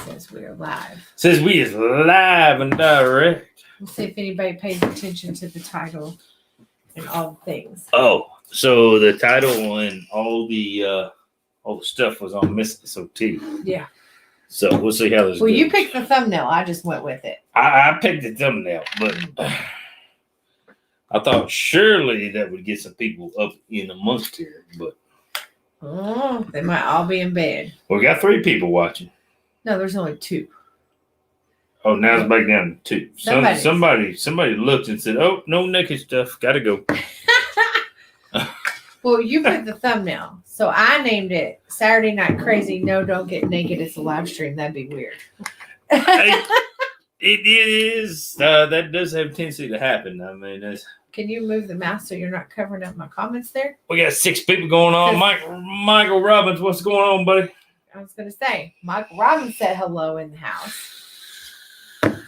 Says we are live. Says we is live and direct. We'll see if anybody pays attention to the title and all the things. Oh, so the title and all the stuff was on Miss S.O.T. Yeah. So we'll see how this goes. You picked the thumbnail. I just went with it. I picked the thumbnail, but I thought surely that would get some people up in amongst here. But they might all be in bed. we got 3 people watching. No, there's only 2. Oh, now it's back down to 2. Somebody looked and said, "Oh, no naked stuff. Gotta go." Well, you put the thumbnail, so I named it Saturday Night Crazy. No, don't get naked. It's a live stream. That'd be weird. It is. That does have a tendency to happen. I mean, can you move the mouse so you're not covering up my comments there? We got 6 people going on. Michael Robbins, what's going on, buddy? I was going to say, Michael Robbins said hello in the house.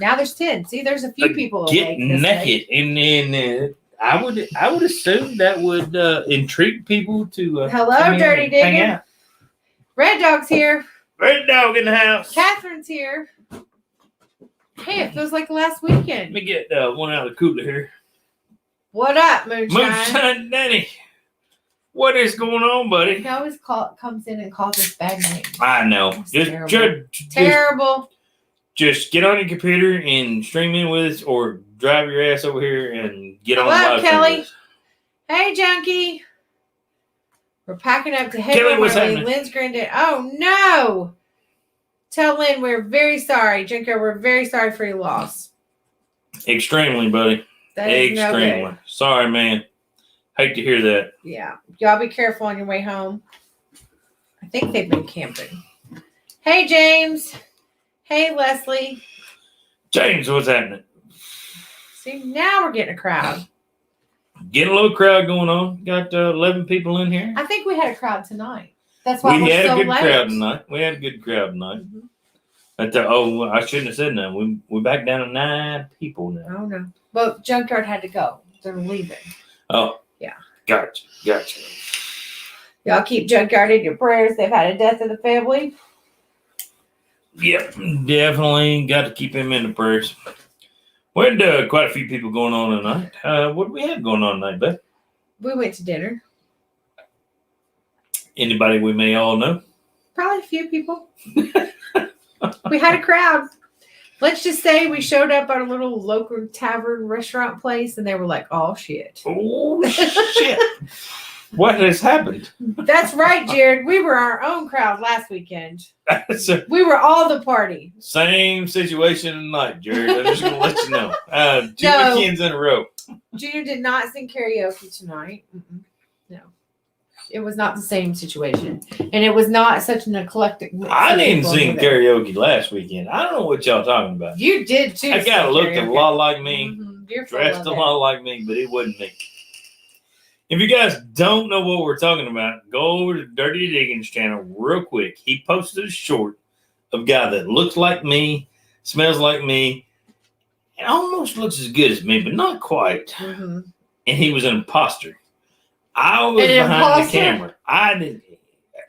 Now there's 10. See, there's a few people get naked, and then I would assume that would intrigue people to. Hello, Dirty Digger. Red Dog's here. Red Dog in the house. Catherine's here. Hey, it feels like last weekend. Let me get one out of the cooler here. What up, Moonshine? Moonshine Danny. What is going on, buddy? He always comes in and calls us bad names. I know. Terrible. Just get on your computer and stream in with us, or drive your ass over here and get on the live. Kelly. Hey, Junkie. We're packing up to head Kelly, home what's early. happening? Lynn's granddad. Oh, no. Tell Lynn we're very sorry. Junker, we're very sorry for your loss. Extremely, buddy. That is extremely. No good. Sorry, man. Hate to hear that. Yeah. Y'all be careful on your way home. I think they've been camping. Hey, James. Hey, Leslie. James, what's happening? See, now we're getting a crowd. Getting a little crowd going on. Got 11 people in here. I think we had a crowd tonight. That's why we had so a good late. crowd tonight. We had a good crowd tonight. Mm-hmm. I shouldn't have said that. We're back down to 9 people now. Oh, no. But Junkyard had to go. They're leaving. Oh. Yeah. Gotcha. Y'all keep Junkyard in your prayers. They've had a death in the family. Yep, definitely got to keep him in the prayers. We had quite a few people going on tonight. What do we have going on tonight, Beth? We went to dinner. Anybody we may all know? Probably a few people. We had a crowd. Let's just say we showed up at a little local tavern restaurant place, and they were like, "Oh, shit." Oh, shit. What has happened? That's right, Jared. We were our own crowd last weekend. So, we were all the party. Same situation tonight, Jared. I'm just going to let you know. 2 weekends in a row. Junior did not sing karaoke tonight. No. It was not the same situation. And it was not such an eclectic mix. I didn't sing karaoke last weekend. I don't know what y'all talking about. You did, too. I got looked a lot like me. Mm-hmm. You're dressed a lot like me, but it wasn't me. If you guys don't know what we're talking about, go over to Dirty Diggins channel real quick. He posted a short of a guy that looks like me, smells like me, and almost looks as good as me, but not quite. Mm-hmm. And he was an imposter. I was behind the camera.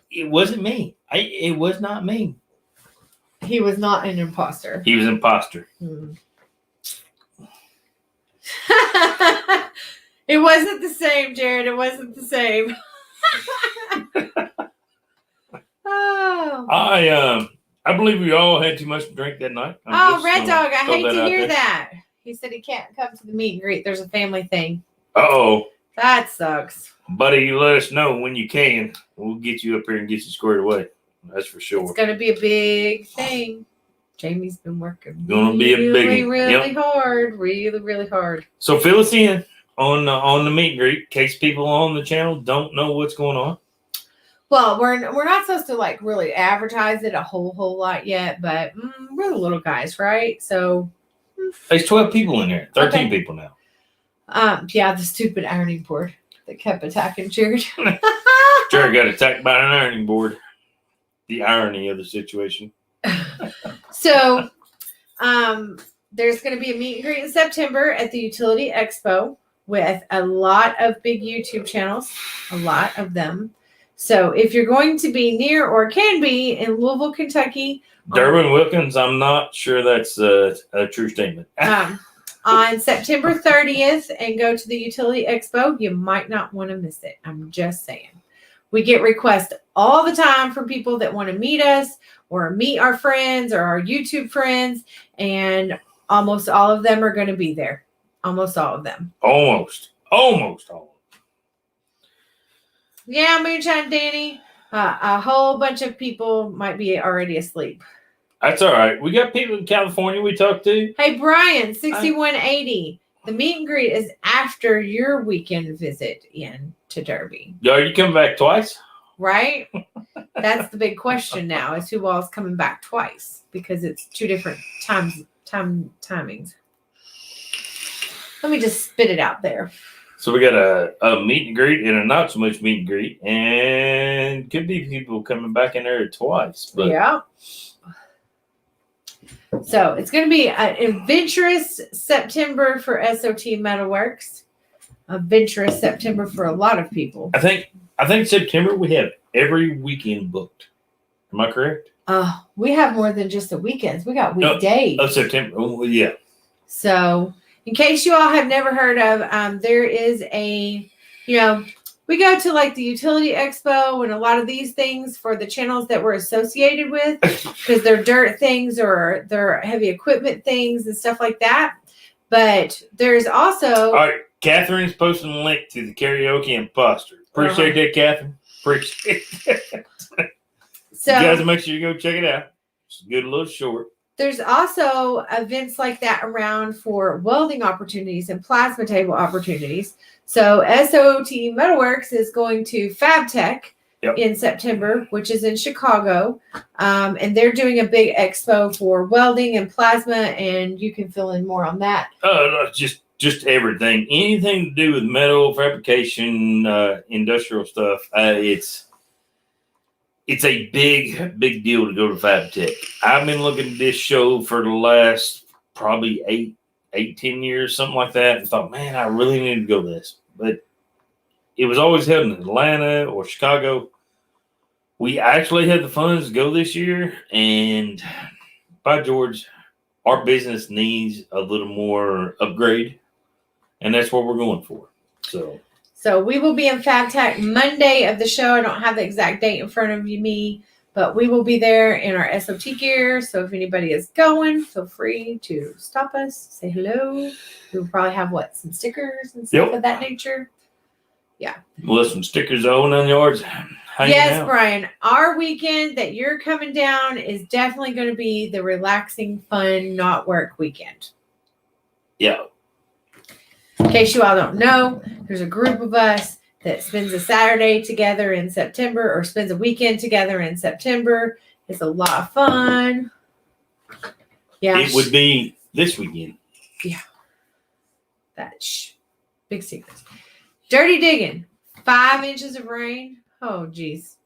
It wasn't me. It was not me. He was not an imposter. He was an imposter. Mm. It wasn't the same, Jared. It wasn't the same. Oh. I believe we all had too much to drink that night. Red Dog, I hate to hear that. He said he can't come to the meet and greet. There's a family thing. Uh-oh. That sucks. Buddy, you let us know when you can. We'll get you up here and get you squared away. That's for sure. It's going to be a big thing. Jamie's been working really hard. Really hard. So fill us in on the meet and greet in case people on the channel don't know what's going on. Well, we're not supposed to like really advertise it a whole lot yet, but we're the little guys, right? So there's 12 people in there. 13 people now. Yeah, the stupid ironing board that kept attacking Jared. Jared got attacked by an ironing board. The irony of the situation. So, there's going to be a meet and greet in September at the Utility Expo with a lot of big YouTube channels, a lot of them. So if you're going to be near or can be in Louisville, Kentucky, Durbin Wilkins, I'm not sure that's a true statement. on September 30th and go to the Utility Expo, you might not want to miss it. I'm just saying. We get requests all the time from people that want to meet us or meet our friends or our YouTube friends, and almost all of them are going to be there. Almost all of them. Almost all of them. Yeah, Moonshine Danny. A whole bunch of people might be already asleep. That's all right. We got people in California we talked to. Hey, Brian, 6180. The meet and greet is after your weekend visit in to Derby. Are you coming back twice? Right? That's the big question now, is who all's coming back twice, because it's two different timings. Let me just spit it out there. So we got a meet and greet and a not so much meet and greet, and could be people coming back in there twice. But yeah. So it's going to be an adventurous September for S.O.T. Metalworks. Adventurous September for a lot of people. I think September we have every weekend booked. Am I correct? We have more than just the weekends. We got weekdays. Oh, September. Oh, yeah. So in case you all have never heard of, there is we go to like the Utility Expo and a lot of these things for the channels that we're associated with, because they're dirt things or they're heavy equipment things and stuff like that. But there's also... All right, Catherine's posting a link to the karaoke imposter. Appreciate that, Catherine. Appreciate that. So you guys make sure you go check it out. It's a good little short. There's also events like that around for welding opportunities and plasma table opportunities. So S.O.T. Metalworks is going to FabTech in September, which is in Chicago. And they're doing a big expo for welding and plasma, and you can fill in more on that. Just everything. Anything to do with metal fabrication, industrial stuff. It's a big deal to go to FabTech. I've been looking at this show for the last probably 10 years, something like that, and thought, man, I really need to go to this. But it was always held in Atlanta or Chicago. We actually had the funds to go this year, and by George, our business needs a little more upgrade, and that's what we're going for. So we will be in FabTech Monday of the show. I don't have the exact date in front of me, but we will be there in our S.O.T. gear. So if anybody is going, feel free to stop us, say hello. We'll probably have some stickers and stuff of that nature. Yeah. Well, some stickers on yards. Yes, Brian. Our weekend that you're coming down is definitely going to be the relaxing, fun, not work weekend. Yeah. In case you all don't know, there's a group of us that spends a Saturday together in September, or spends a weekend together in September. It's a lot of fun. Yeah. It would be this weekend. Yeah. That's big secrets. Dirty digging. 5 inches of rain. Oh, geez.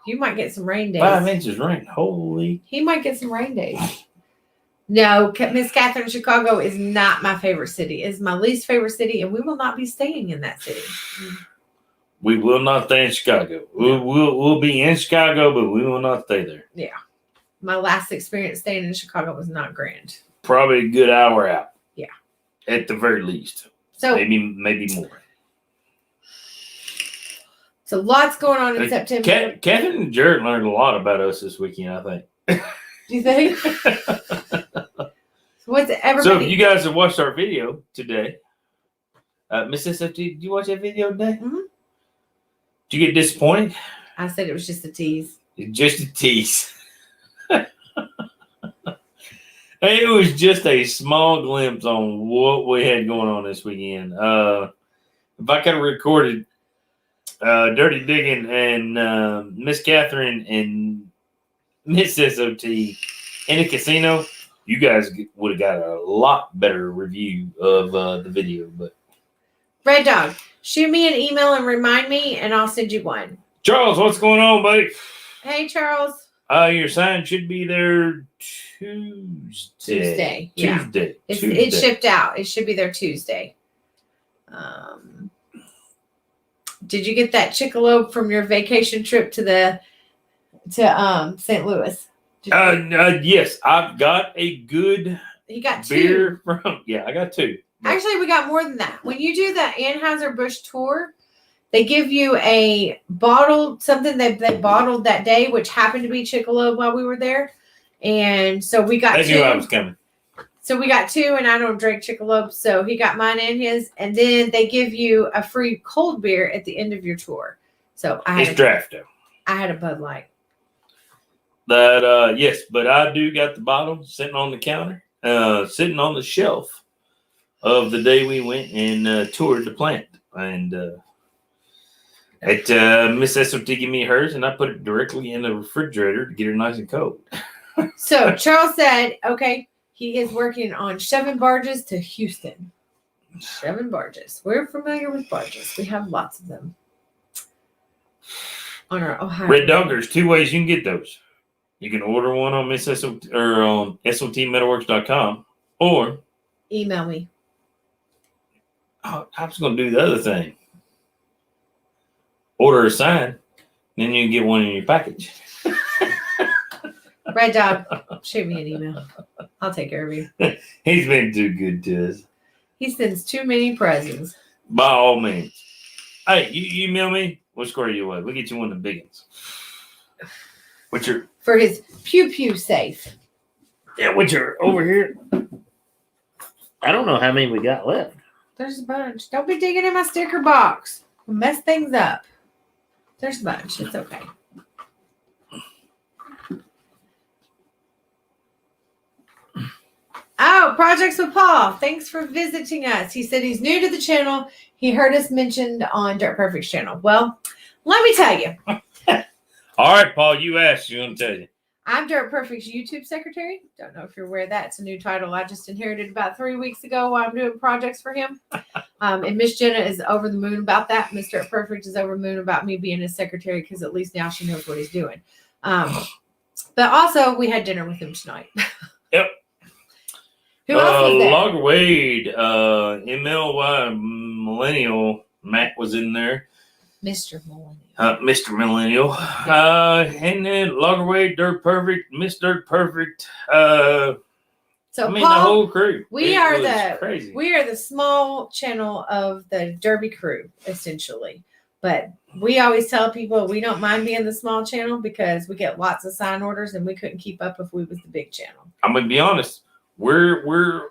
You might get some rain days. 5 inches rain. Holy. He might get some rain days. No, Miss Catherine, Chicago is not my favorite city. It's my least favorite city, and we will not be staying in that city. We will not stay in Chicago. We'll be in Chicago, but we will not stay there. Yeah. My last experience staying in Chicago was not grand. Probably a good hour out. Yeah. At the very least. So maybe more. So lots going on in September. Catherine and Jared learned a lot about us this weekend, I think. Do you think? What's everybody? So if you guys have watched our video today, Miss S.O.T., did you watch that video today? Mm-hmm. Did you get disappointed? I said it was just a tease. Just a tease. It was just a small glimpse on what we had going on this weekend. If I could have recorded Dirty Digging and Miss Catherine and Miss S.O.T. in a casino, you guys would have got a lot better review of the video. But Red Dog, shoot me an email and remind me, and I'll send you one. Charles, what's going on, buddy? Hey, Charles. Your sign should be there Tuesday. Yeah. Tuesday. It's shipped out. It should be there Tuesday. Did you get that Chickalope from your vacation trip to St. Louis? Yes, I've got a good He got beer two. from. Yeah, I got two. Actually, we got more than that. When you do the Anheuser-Busch tour, they give you a bottle, something that they bottled that day, which happened to be Chickalope while we were there. And so we got They two. knew I was coming. So we got two, and I don't drink Chickalope, so he got mine and his. And then they give you a free cold beer at the end of your tour. So It's draft though. I had a Bud Light. That yes, but I do got the bottle sitting on the counter, sitting on the shelf of the day we went and toured the plant. And Miss S.O.T gave me hers, and I put it directly in the refrigerator to get her nice and cold. So Charles said, okay, he is working on shoving barges to Houston. Shoving barges. We're familiar with barges. We have lots of them on our Ohio. Red Dog, there's two ways you can get those. You can order one on Miss S.O.T or on SOTmetalworks.com, or email me. I was going to do the other thing. Order a sign, then you can get one in your package. Red Dog, shoot me an email. I'll take care of you. He's been too good to us. He sends too many presents. By all means. Hey, you email me. We'll square you away. We'll get you one of the big ones. Which are for his pew safe. Yeah, which are over here. I don't know how many we got left. There's a bunch. Don't be digging in my sticker box. We'll mess things up. There's a bunch. It's okay. Oh, Projects with Paul. Thanks for visiting us. He said he's new to the channel. He heard us mentioned on Dirt Perfect's channel. Well, let me tell you. All right, Paul, you asked. You're going to tell you. I'm Dirt Perfect's YouTube secretary. Don't know if you're aware of that. It's a new title I just inherited about 3 weeks ago while I'm doing projects for him. And Miss Jenna is over the moon about that. Miss Dirt Perfect is over the moon about me being his secretary because at least now she knows what he's doing. But also, we had dinner with him tonight. Yep. Who else was there? Logger Wade, MLY Millennial, Matt was in there. Mr. Millennial. Mr. Millennial. And then Logger Wade, Dirt Perfect, Miss Dirt Perfect. So Paul, the whole crew. We are the small channel of the Derby crew, essentially. But we always tell people we don't mind being the small channel because we get lots of sign orders and we couldn't keep up if we was the big channel. I'm gonna be honest. We're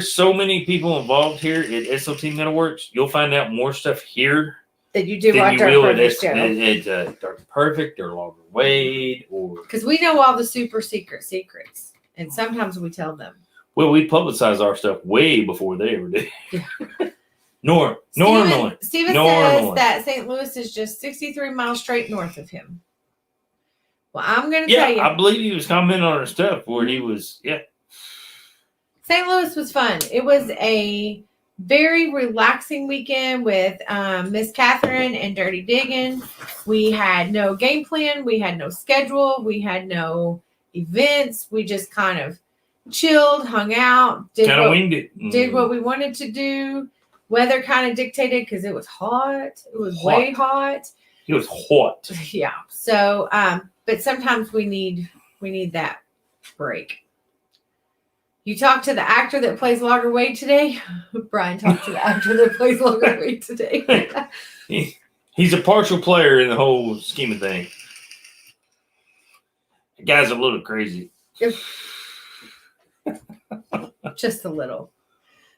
so many people involved here at S.O.T Metalworks. You'll find out more stuff here that you do on Dirt Perfect at Dirt Perfect or Logger Wade, or because we know all the super secrets, and sometimes we tell them. Well, we publicize our stuff way before they ever did. Yeah. Normally, Steven says that St. Louis is just 63 miles straight north of him. Well, I'm going to tell you. I believe he was commenting on our stuff where he was. Yeah. St. Louis was fun. It was a very relaxing weekend with Miss Catherine and Dirty Digging. We had no game plan. We had no schedule. We had no events. We just kind of chilled, hung out, did what we wanted to do. Weather kind of dictated because it was hot. It was way hot. It was hot. Yeah. So, but sometimes we need that break. You talked to the actor that plays Logger Wade today? Brian talked to the actor that plays Logger Wade today. He's a partial player in the whole scheme of things. The guy's a little crazy. Just a little.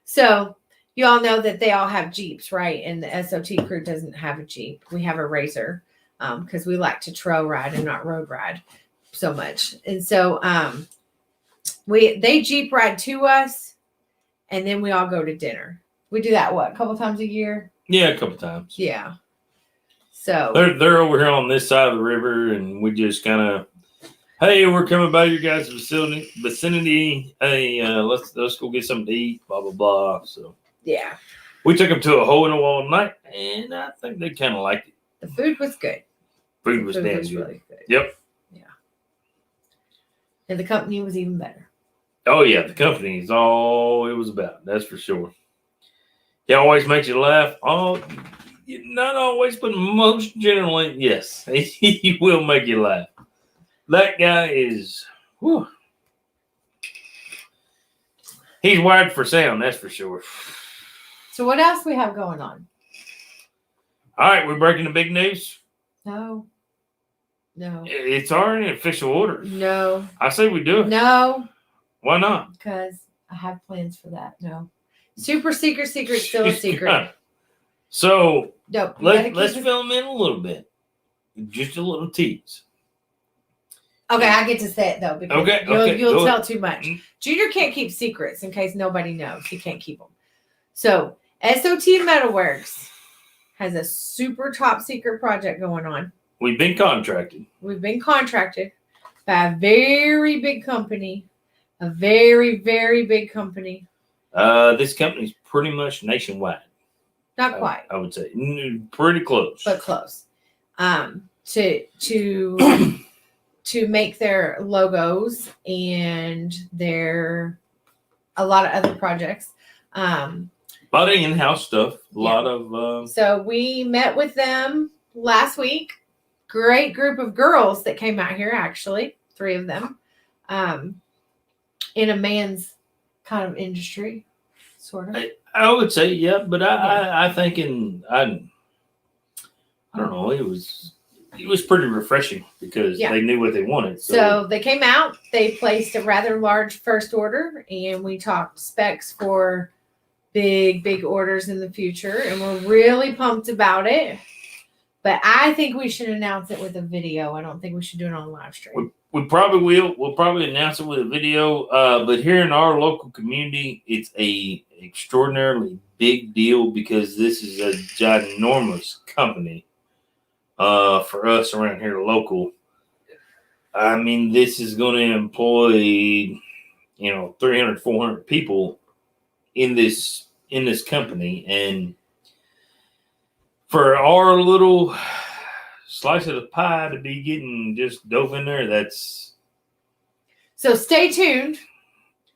So, you all know that they all have Jeeps, right? And the S.O.T crew doesn't have a Jeep. We have a Razor because we like to trail ride and not road ride so much. And so, they Jeep ride to us, and then we all go to dinner. We do that, a couple times a year? Yeah, a couple times. Yeah. So they're over here on this side of the river, and we just kind of, hey, we're coming by your guys' vicinity. Hey, let's go get something to eat. Blah blah blah. So yeah, we took them to a hole in the wall night, and I think they kind of liked it. The food was good. Food was damn good. Really good. Yep. Yeah. And the company was even better. Oh, yeah. The company is all it was about. That's for sure. He always makes you laugh. Oh, Not always, but most generally, yes. He will make you laugh. That guy is, whew. He's wired for sound, that's for sure. So what else we have going on? All right, we're breaking the big news. No. It's already an official order. No. I say we do it. No. Why not? Because I have plans for that. No. Super secret, still a secret. So Nope. let's fill them in a little bit. Just a little tease. Okay, I get to say it though because you'll tell too much. Mm-hmm. Junior can't keep secrets in case nobody knows. He can't keep them. So S.O.T. Metalworks has a super top secret project going on. We've been contracted. By a very big company. A very, very big company. This company's pretty much nationwide. Not quite. I would say pretty close. But close. To make their logos and their a lot of other projects. A lot of in-house stuff. A lot of. So we met with them last week. Great group of girls that came out here. Actually, 3 of them, in a man's kind of industry, sort of. I would say yeah, but I think I don't know. It was pretty refreshing because they knew what they wanted. So they came out, they placed a rather large first order, and we talked specs for big orders in the future, and we're really pumped about it. But I think we should announce it with a video. I don't think we should do it on live stream. We probably will. We'll probably announce it with a video. But here in our local community, it's a extraordinarily big deal because this is a ginormous company. For us around here local, I mean, this is going to employ, 300, 400 people in this company. And for our little slice of the pie to be getting just dove in there, that's. So stay tuned.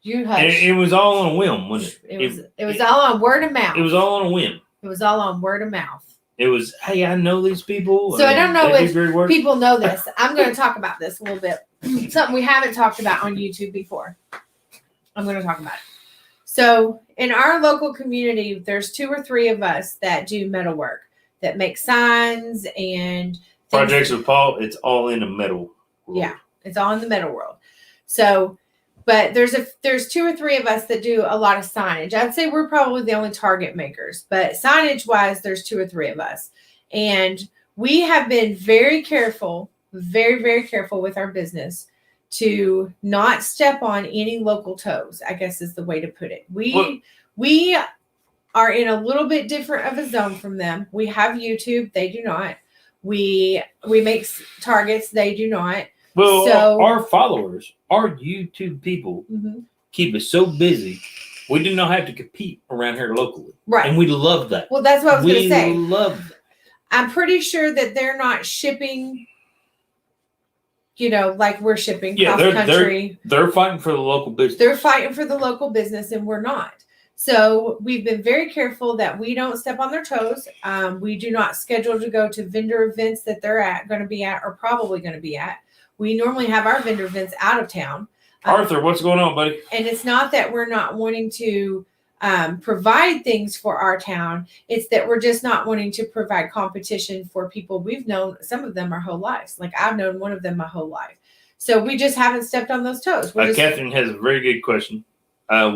You hush. It was all on a whim, wasn't it? It was all on word of mouth. It was all on a whim. It was all on word of mouth. It was, hey, I know these people. So I don't know if people know this. I'm going to talk about this a little bit. Something we haven't talked about on YouTube before. I'm going to talk about it. So in our local community, there's 2 or 3 of us that do metal work, that make signs and projects with Paul. It's all in the metal world. Yeah, it's all in the metal world. So, but there's 2 or 3 of us that do a lot of signage. I'd say we're probably the only target makers, but signage wise, there's 2 or 3 of us. And we have been very careful, very, very careful with our business to not step on any local toes, I guess is the way to put it. We are in a little bit different of a zone from them. We have YouTube. They do not. We make targets. They do not. Well, so, our followers, our YouTube people, keep us so busy. We do not have to compete around here locally. Right. And we love that. Well, that's what I was going to say. We love that. I'm pretty sure that they're not shipping, like we're shipping cross country. They're fighting for the local business. They're fighting for the local business, and we're not. So we've been very careful that we don't step on their toes. We do not schedule to go to vendor events that they're going to be at or probably going to be at. We normally have our vendor events out of town. Arthur, what's going on, buddy? And it's not that we're not wanting to provide things for our town. It's that we're just not wanting to provide competition for people we've known, some of them our whole lives. Like I've known one of them my whole life. So we just haven't stepped on those toes. Catherine has a very good question.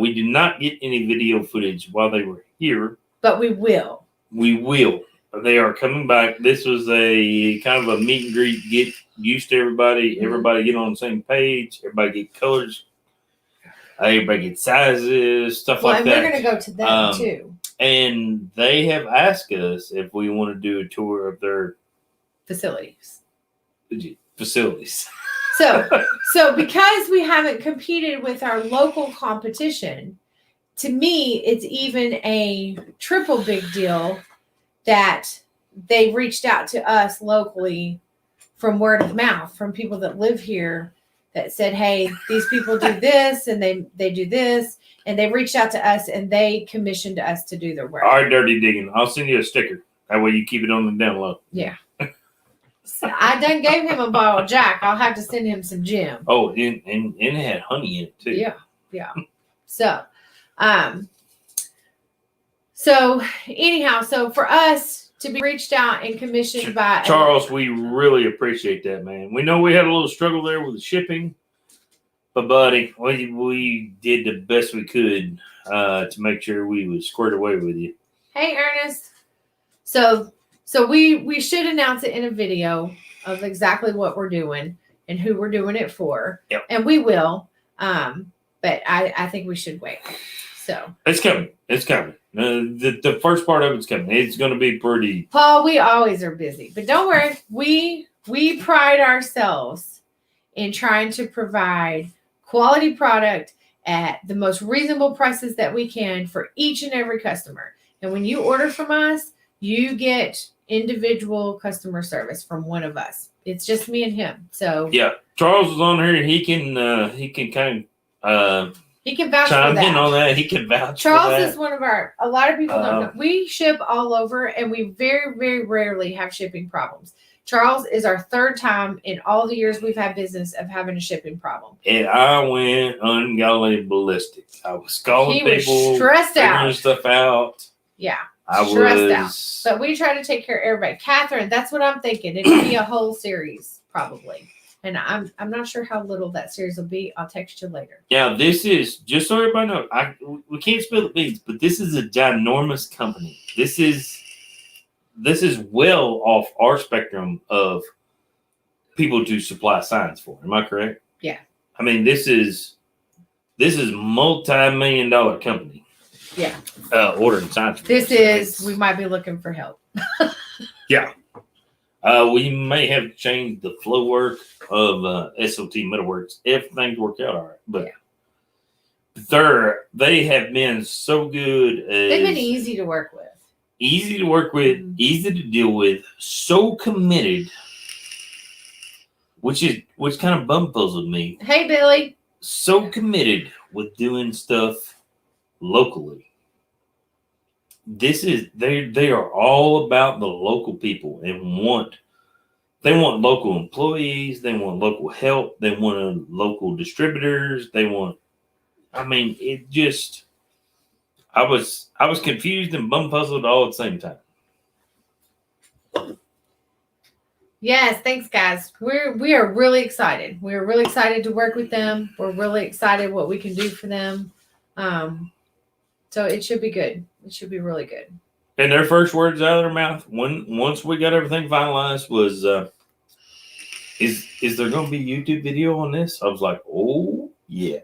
We did not get any video footage while they were here. But we will. We will. They are coming back. This was a kind of a meet and greet, get used to everybody. Everybody get on the same page. Everybody get colors. Everybody get sizes, stuff like that. We're going to go to them too. And they have asked us if we want to do a tour of their facilities. So because we haven't competed with our local competition, to me, it's even a triple big deal that they reached out to us locally from word of mouth, from people that live here that said, hey, these people do this and they do this. And they reached out to us and they commissioned us to do their work. All right, Dirty Digging. I'll send you a sticker. That way you keep it on the down low. Yeah. So I done gave him a bottle of Jack. I'll have to send him some Jim. Oh, and it had honey in it too. Yeah. So anyhow, so for us to be reached out and commissioned by Charles, we really appreciate that, man. We know we had a little struggle there with the shipping, but buddy, we did the best we could to make sure we was squared away with you. Hey, Ernest. So we should announce it in a video of exactly what we're doing and who we're doing it for. Yep. And we will. But I think we should wait. So it's coming. It's coming. The first part of it's coming. It's going to be pretty. Paul, we always are busy, but don't worry. We pride ourselves in trying to provide quality product at the most reasonable prices that we can for each and every customer. And when you order from us, you get individual customer service from one of us. It's just me and him. So yeah, Charles is on here. He can kind of he can vouch chime for that. in on that. He can vouch. Charles for that. is one of a lot of people don't know. We ship all over, and we very, very rarely have shipping problems. Charles is our third time in all the years we've had business of having a shipping problem. And I went ungodly ballistic. I was calling people, stressed out, stuff out. Yeah. I stressed was out. But we try to take care of everybody. Catherine, that's what I'm thinking. It'll be a whole series, probably. And I'm not sure how little that series will be. I'll text you later. Yeah, this is, just so everybody knows, we can't spill the beans, but this is a ginormous company. This is well off our spectrum of people to supply signs for. Am I correct? Yeah. I mean, this is multi-million-dollar company. Yeah. Ordering signs. We might be looking for help. Yeah. We may have to change the flow work of S.O.T. Metalworks if things work out all right. But they have been so good. They've been easy to work with. Easy to work with, easy to deal with, so committed, which kind of bum puzzled me. Hey, Billy. So committed with doing stuff locally. They are all about the local people and they want local employees, they want local help, they want local distributors, I was confused and bum puzzled all at the same time. Yes, thanks, guys. We are really excited. We're really excited to work with them. We're really excited what we can do for them. So it should be good. It should be really good. And their first words out of their mouth once we got everything finalized was, "Is there going to be a YouTube video on this?" I was like, "Oh yeah."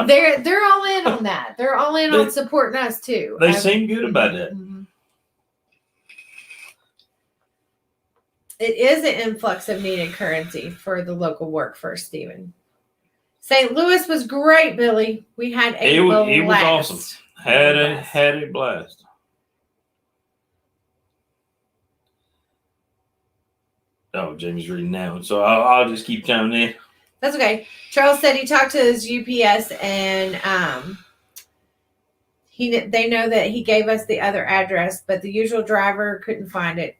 They're all in on that. They're all in on supporting us too. They seem good about that. Mm-hmm. It is an influx of needed currency for the local workforce, Stephen. St. Louis was great, Billy. We had a blast. It was awesome. Had a blast. Oh, Jamie's reading that one, so I'll just keep chiming in. That's okay. Charles said he talked to his UPS and they know that he gave us the other address, but the usual driver couldn't find it.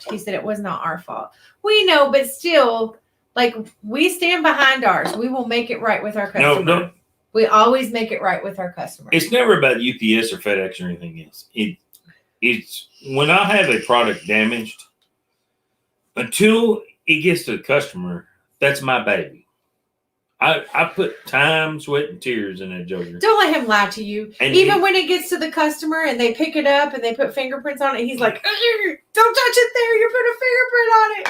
He said it was not our fault. We know, but still, like, we stand behind ours. We will make it right with our customer. No. We always make it right with our customer. It's never about UPS or FedEx or anything else. It's when I have a product damaged, until it gets to the customer, that's my baby. I put time, sweat, and tears in that joker. Don't let him lie to you. And even when it gets to the customer and they pick it up and they put fingerprints on it, he's like, "Don't touch it there. You put a fingerprint on it."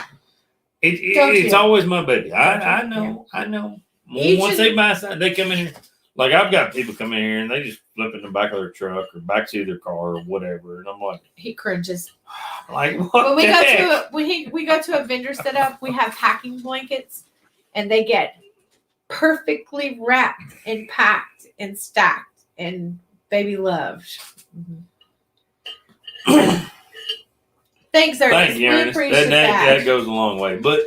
It's always my baby. I know. Yeah. I know. Once they buy something, they come in here. Like, I've got people come in here and they just flip in the back of their truck or backseat of their car or whatever, and I'm like, he cringes. Like, what? When we go to a vendor setup, we have packing blankets, and they get perfectly wrapped and packed and stacked and baby loved. Mm-hmm. Thanks, Ernest. Thank you, Ernest. We appreciate that goes a long way. But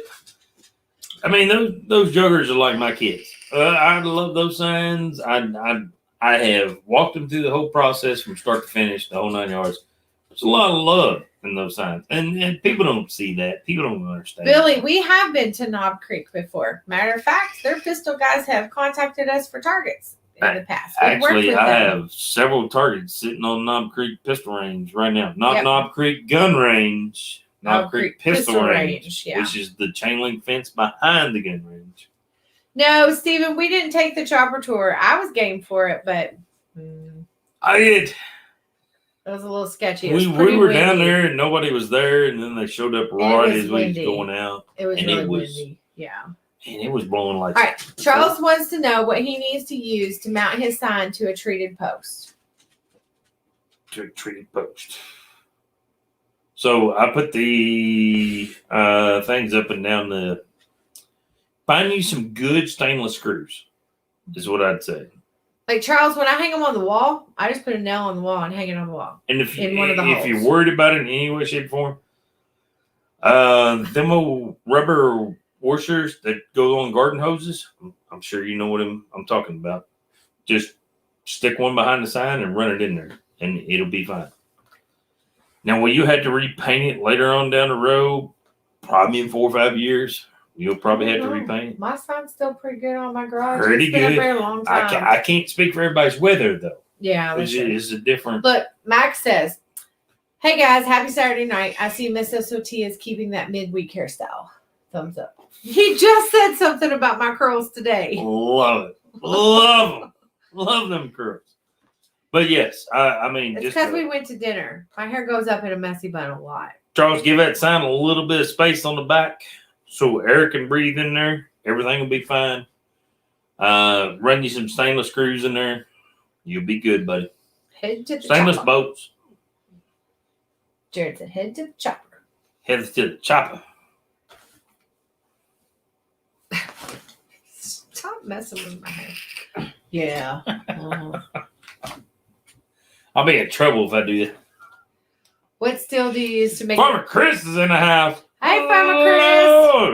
I mean, those joggers are like my kids. I love those signs. I have walked them through the whole process from start to finish, the whole 9 yards. There's a lot of love in those signs. And people don't see that. People don't understand. Billy, we have been to Knob Creek before. Matter of fact, their pistol guys have contacted us for targets in the past. Actually, I have several targets sitting on Knob Creek pistol range right now. Not Knob Creek gun range. Knob Creek pistol range, which is the chain link fence behind the gun range. No, Stephen, we didn't take the chopper tour. I was game for it, but I did. It was a little sketchy. We were down there and nobody was there, and then they showed up right as we was going out. It was really windy. Yeah. And it was blowing like. All right. Charles wants to know what he needs to use to mount his sign to a treated post. To a treated post. So I put the things up and down the. Find you some good stainless screws, is what I'd say. Like Charles, when I hang them on the wall, I just put a nail on the wall and hang it on the wall. And if you're worried about it in any way, shape, or form, them old rubber washers that go on garden hoses, I'm sure you know what I'm talking about. Just stick one behind the sign and run it in there, and it'll be fine. Now, will you have to repaint it later on down the road? Probably in 4 or 5 years. You'll probably have to repaint it. My sign's still pretty good on my garage. Pretty it's been good. Up there a long time. I can't speak for everybody's weather, though. Yeah. It's a different. Look, Max says, hey, guys, happy Saturday night. I see Miss S.O.T. is keeping that midweek hairstyle. Thumbs up. He just said something about my curls today. Love it. Love them. Love them curls. But yes, I mean. It's because we went to dinner. My hair goes up in a messy bun a lot. Charles, give that sign a little bit of space on the back so air can breathe in there. Everything will be fine. Run you some stainless screws in there. You'll be good, buddy. Head to the stainless chopper. Bolts. Jared said head to the chopper. Head to the chopper. Stop messing with my hair. Yeah. I'll be in trouble if I do that. What steel do you use to make Farmer Chris is in the house. Hey, Farmer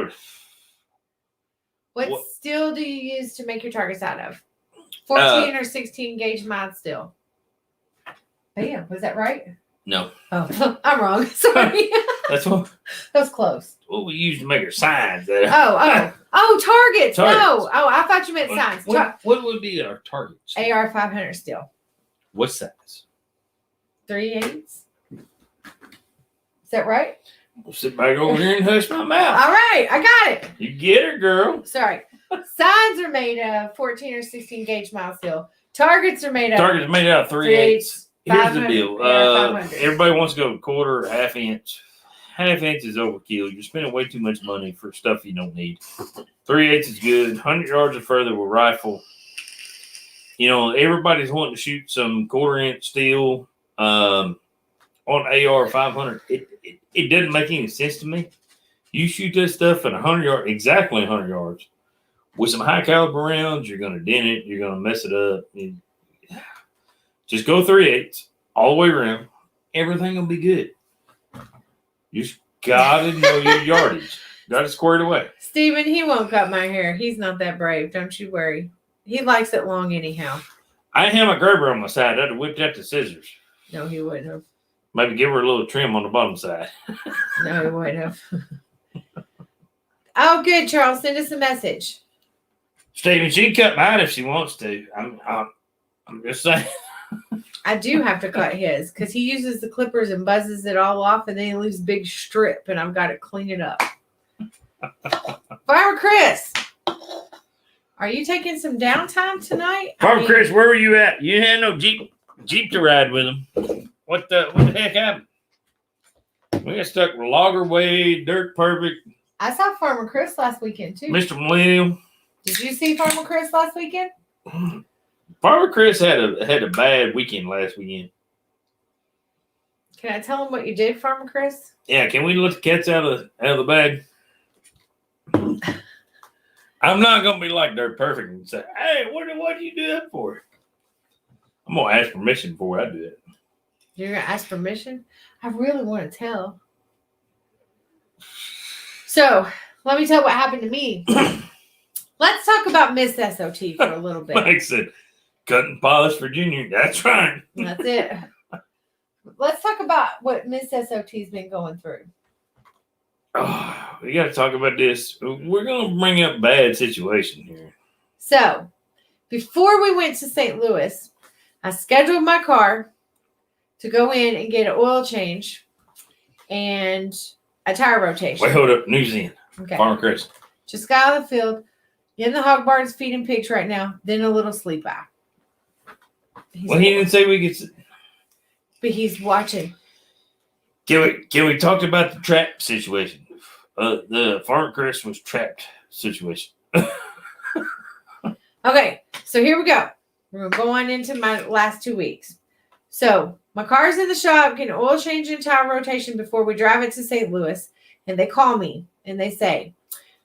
Chris. What steel do you use to make your targets out of? 14 or 16 gauge mild steel. Bam. Was that right? No. Oh, I'm wrong. Sorry. That's what. That was close. What we use to make our signs. Targets. No. Oh, I thought you meant signs. What would be our targets? AR 500 steel. What size? 3/8. Is that right? We'll sit back over here and hush my mouth. All right, I got it. You get her, girl. Sorry. Signs are made of 14 or 16 gauge mild steel. Targets are made of. Targets are made out of 3/8. Here's the deal. 500. Everybody wants to go quarter or half inch. Half inch is overkill. You're spending way too much money for stuff you don't need. 3/8 is good. 100 yards or further with rifle. You know, everybody's wanting to shoot some quarter-inch steel on AR 500. It doesn't make any sense to me. You shoot this stuff at 100 yards, exactly 100 yards, with some high caliber rounds, you're going to dent it. You're going to mess it up. Just go 3/8 all the way around. Everything will be good. You just got to know your yardage. Got it squared away. Steven, he won't cut my hair. He's not that brave. Don't you worry. He likes it long anyhow. I didn't have my Gerber on my side. I'd have whipped out the scissors. No, he wouldn't have. Maybe give her a little trim on the bottom side. No, he wouldn't have. Oh, good, Charles. Send us a message. Steven, she can cut mine if she wants to. I'm just saying. I do have to cut his because he uses the clippers and buzzes it all off, and then he leaves a big strip, and I've got to clean it up. Farmer Chris, are you taking some downtime tonight? Farmer Chris, where were you at? You had no Jeep to ride with him. What the heck happened? We got stuck with Logger Way, Dirt Perfect. I saw Farmer Chris last weekend too. Mr. Millennium. Did you see Farmer Chris last weekend? Farmer Chris had a bad weekend last weekend. Can I tell him what you did, Farmer Chris? Yeah, can we let the cats out of the bag? I'm not gonna be like Dirt Perfect and say, "Hey, what did you do that for?" I'm gonna ask permission before I do it. You're gonna ask permission? I really want to tell. So let me tell what happened to me. Let's talk about Miss S.O.T. for a little bit. Mike said, "Cut and polish for Junior." That's right. That's it. let's talk about what Miss S.O.T's been going through. Oh, we got to talk about this. We're going to bring up bad situation here. So, before we went to St. Louis, I scheduled my car to go in and get an oil change and a tire rotation. Wait, hold up. New Zealand. Okay. Farmer Chris. Just got out of the field. In the hog barns feeding pigs right now. Then a little sleep eye. Well, he didn't say we could. But he's watching. Can we talk about the trap situation? The Farmer Chris was trapped situation. Okay, so here we go. We're going into my last 2 weeks. So my car's in the shop, getting oil change and tire rotation before we drive it to St. Louis. And they call me and they say,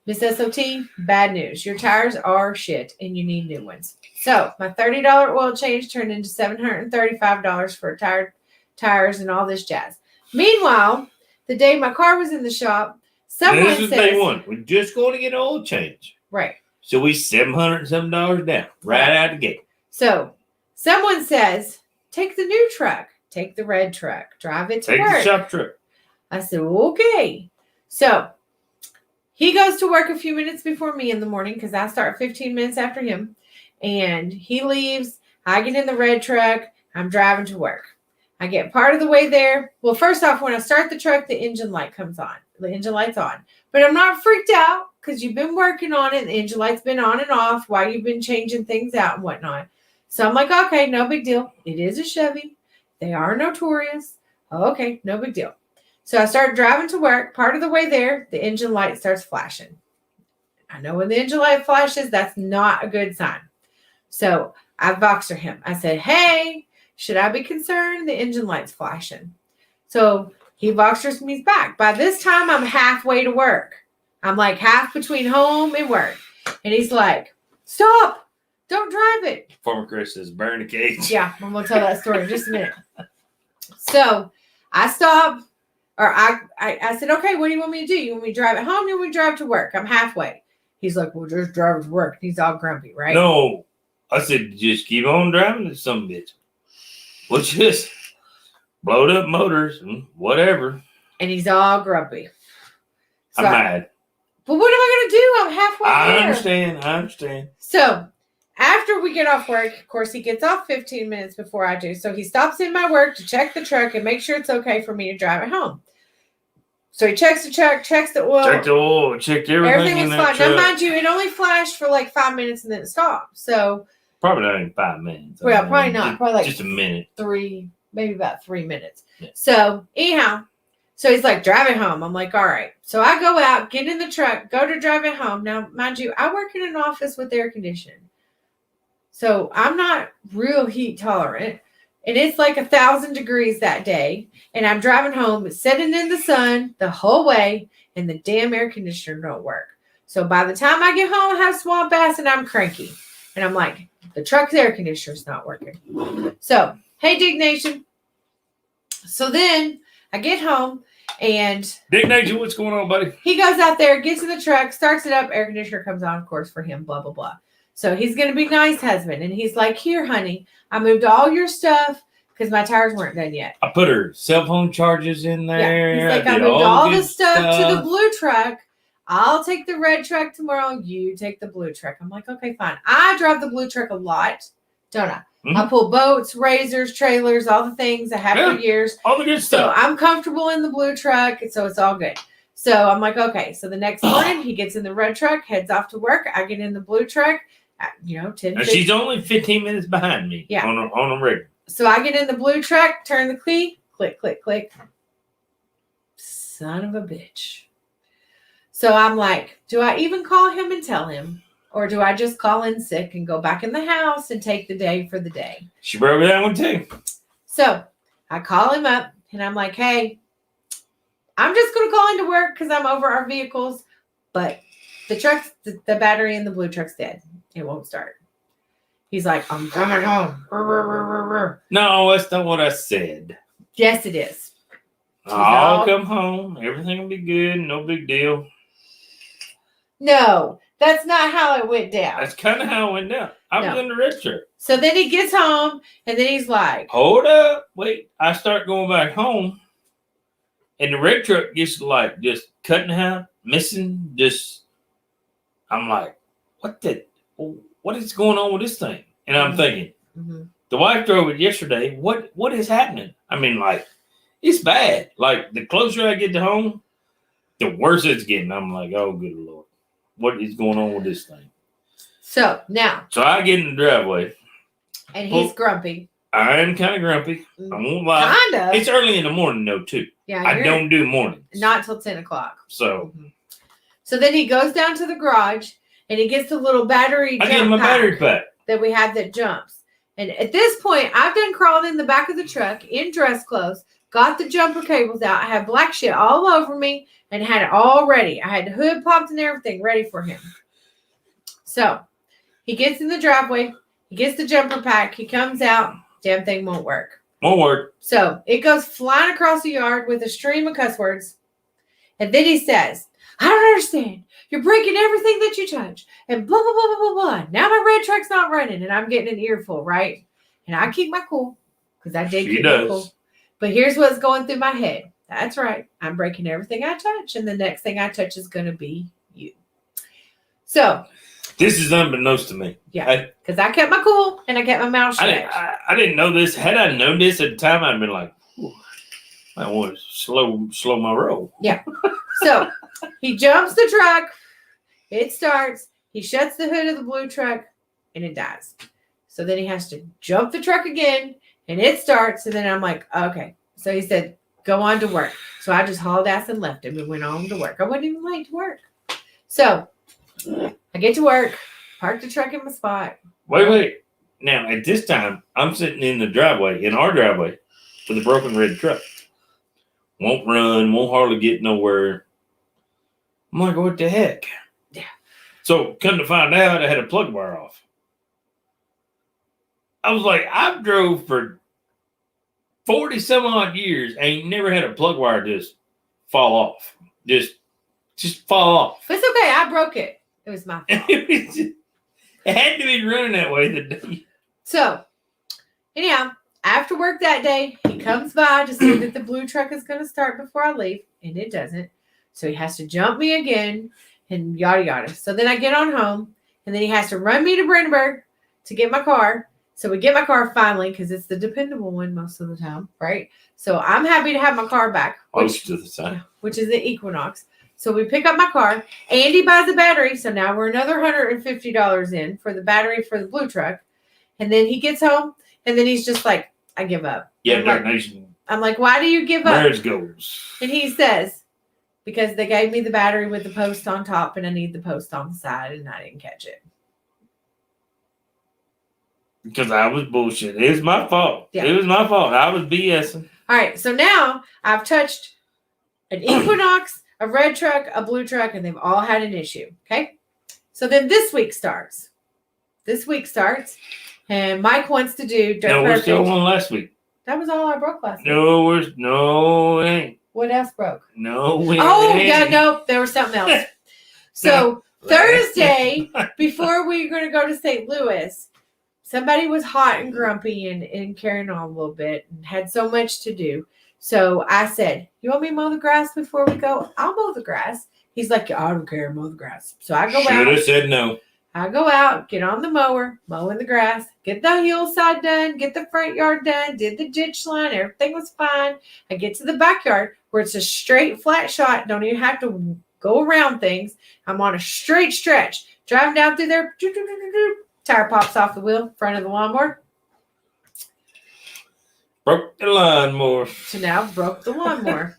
Miss S.O.T, bad news. Your tires are shit and you need new ones. So my $30 oil change turned into $735 for tires and all this jazz. Meanwhile, the day my car was in the shop, someone this is says, day one. We're just going to get an oil change. Right. So we $707 down right out the gate. So someone says, take the new truck, take the red truck, drive it to work. Take the shop truck. I said, okay. So he goes to work a few minutes before me in the morning because I start 15 minutes after him. And he leaves. I get in the red truck. I'm driving to work. I get part of the way there. Well, first off, when I start the truck, the engine light comes on. The engine light's on. But I'm not freaked out because you've been working on it. The engine light's been on and off while you've been changing things out and whatnot. So I'm like, okay, no big deal. It is a Chevy. They are notorious. Okay, no big deal. So I start driving to work. Part of the way there, the engine light starts flashing. I know when the engine light flashes, that's not a good sign. So I Voxer him. I said, hey, should I be concerned? The engine light's flashing. So he Voxers me back. By this time, I'm halfway to work. I'm like half between home and work. And he's like, stop. Don't drive it. Farmer Chris says, burn the cage. Yeah, I'm going to tell that story in just a minute. So I stopped. Or I said, okay, what do you want me to do? You want me to drive it home? You want me to drive to work? I'm halfway. He's like, well, just drive it to work. He's all grumpy, right? No. I said, just keep on driving this some bitch. Well, just blowed up motors and whatever. And he's all grumpy. So I'm mad. But what am I going to do? I'm halfway there. I understand. So after we get off work, of course, he gets off 15 minutes before I do. So he stops in my work to check the truck and make sure it's okay for me to drive it home. So he checks the truck, checks the oil. Checked the oil, checked everything in was that fine. truck. Now, mind you, it only flashed for like 5 minutes and then it stopped. So probably not even 5 minutes. Well, probably not. Probably like just a minute. Maybe about 3 minutes. Yeah. So anyhow, so he's like, drive it home. I'm like, all right. So I go out, get in the truck, go to drive it home. Now, mind you, I work in an office with air conditioning. So I'm not real heat tolerant. And it's like 1,000 degrees that day. And I'm driving home, sitting in the sun the whole way, and the damn air conditioner don't work. So by the time I get home, I have swamp ass and I'm cranky. And I'm like, the truck's air conditioner's not working. So, hey, Dig Nation. So then I get home and Dig Nation, what's going on, buddy? He goes out there, gets in the truck, starts it up, air conditioner comes on, of course, for him, blah, blah, blah. So he's going to be nice husband. And he's like, here, honey, I moved all your stuff because my tires weren't done yet. I put her cell phone charges in there. Yeah. He's like, I moved all the stuff to the blue truck. I'll take the red truck tomorrow. You take the blue truck. I'm like, okay, fine. I drive the blue truck a lot, don't I? Mm-hmm. I pull boats, razors, trailers, all the things I have for years. All the good stuff. So I'm comfortable in the blue truck, so it's all good. So I'm like, okay. So the next morning, he gets in the red truck, heads off to work. I get in the blue truck, 10 now, she's only 15 minutes behind me on a rig. So I get in the blue truck, turn the key, click, click, click. Son of a bitch. So I'm like, do I even call him and tell him? Or do I just call in sick and go back in the house and take the day for the day? She broke that one too. So I call him up and I'm like, hey, I'm just going to call into work because I'm over our vehicles. But the truck's, the battery in the blue truck's dead. It won't start. He's like, I'm coming home. No, that's not what I said. Yes, it is. I'll come home. Everything will be good. No big deal. No, That's not how it went down. That's kind of how it went down. I was in the red truck. So then he gets home, and then he's like, hold up, wait. I start going back home, and the red truck gets like just cutting out, missing, just, I'm like, what is going on with this thing? And I'm thinking, the wife drove it yesterday. What is happening? I mean, like, it's bad. Like, the closer I get to home, the worse it's getting. I'm like, oh, good Lord. What is going on with this thing? So I get in the driveway. And he's grumpy. I am kind of grumpy. I won't lie. Kind of. It's early in the morning, though, too. Yeah, I don't do mornings. Not till 10 o'clock. So. So then he goes down to the garage, and he gets the little battery I get my battery pack. That we have that jumps. And at this point, I've done crawled in the back of the truck in dress clothes, got the jumper cables out. I had black shit all over me and had it all ready. I had the hood popped and everything ready for him. So he gets in the driveway. He gets the jumper pack. He comes out. Damn thing won't work. Won't work. So it goes flying across the yard with a stream of cuss words. And then he says, I don't understand. You're breaking everything that you touch. And blah, blah, blah, blah, blah, blah. Now my red truck's not running. And I'm getting an earful, right? And I keep my cool. Because I did keep my cool. But here's what's going through my head. That's right. I'm breaking everything I touch. And the next thing I touch is going to be you. So. This is unbeknownst to me. Yeah. Because I kept my cool and I kept my mouth shut. I didn't know this. Had I known this at the time, I'd been like, I want to slow my roll. Yeah. So he jumps the truck. It starts. He shuts the hood of the blue truck and it dies. So then he has to jump the truck again and it starts. And then I'm like, okay. So he said, go on to work. So I just hauled ass and left him and went on to work. I wasn't even late to work. So I get to work, park the truck in my spot. Wait. Now, at this time, I'm sitting in our driveway, with a broken red truck. Won't run, won't hardly get nowhere. I'm like, what the heck? Yeah. So, come to find out, I had a plug wire off. I was like, I've drove for 40 some odd years, ain't never had a plug wire just fall off. Just fall off. It's okay. I broke it. It was my fault. It had to be running that way the day. So, anyhow, after work that day, he comes by to see that the blue truck is going to start before I leave, and it doesn't. So he has to jump me again, and yada yada. So then I get on home, and then he has to run me to Brandenburg to get my car. So we get my car finally, because it's the dependable one most of the time, right? So I'm happy to have my car back. Most of the time. Which is the Equinox. So we pick up my car. Andy buys a battery. So now we're another $150 in for the battery for the blue truck. And then he gets home, and then he's just like, I give up. Yeah, I'm like, why do you give up? Marriage goals. And he says, because they gave me the battery with the post on top, and I need the post on the side, and I didn't catch it. Because I was bullshit. It was my fault. Yeah. It was my fault. I was BSing. All right. So now I've touched an Equinox, a red truck, a blue truck, and they've all had an issue. Okay. So then this week starts. And Mike wants to do Dirt No, Perfect. we're still on last week. That was all I broke last week. No, it ain't. What else broke? No, it Oh, ain't. yeah, nope. There was something else. So Thursday, before we were going to go to St. Louis, somebody was hot and grumpy and carrying on a little bit and had so much to do. So I said, you want me to mow the grass before we go? I'll mow the grass. He's like, I don't care, mow the grass. So I go out. Should have said no. I go out, get on the mower, mowing the grass, get the hillside done, get the front yard done, did the ditch line, everything was fine. I get to the backyard where it's a straight, flat shot, don't even have to go around things. I'm on a straight stretch, driving down through there, tire pops off the wheel, front of the lawnmower. Broke the lawnmower. So now broke the lawnmower.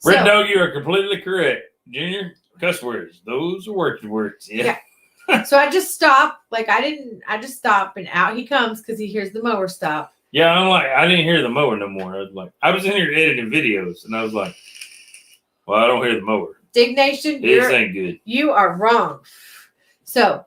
Red Dog, you are completely correct. Junior, cuss words. Those are words. Yeah. So I just stop. I just stop and out he comes because he hears the mower stop. Yeah, I'm like, I didn't hear the mower no more. I was in here editing videos and I was like, well, I don't hear the mower. Dignation, This ain't good. You are wrong. So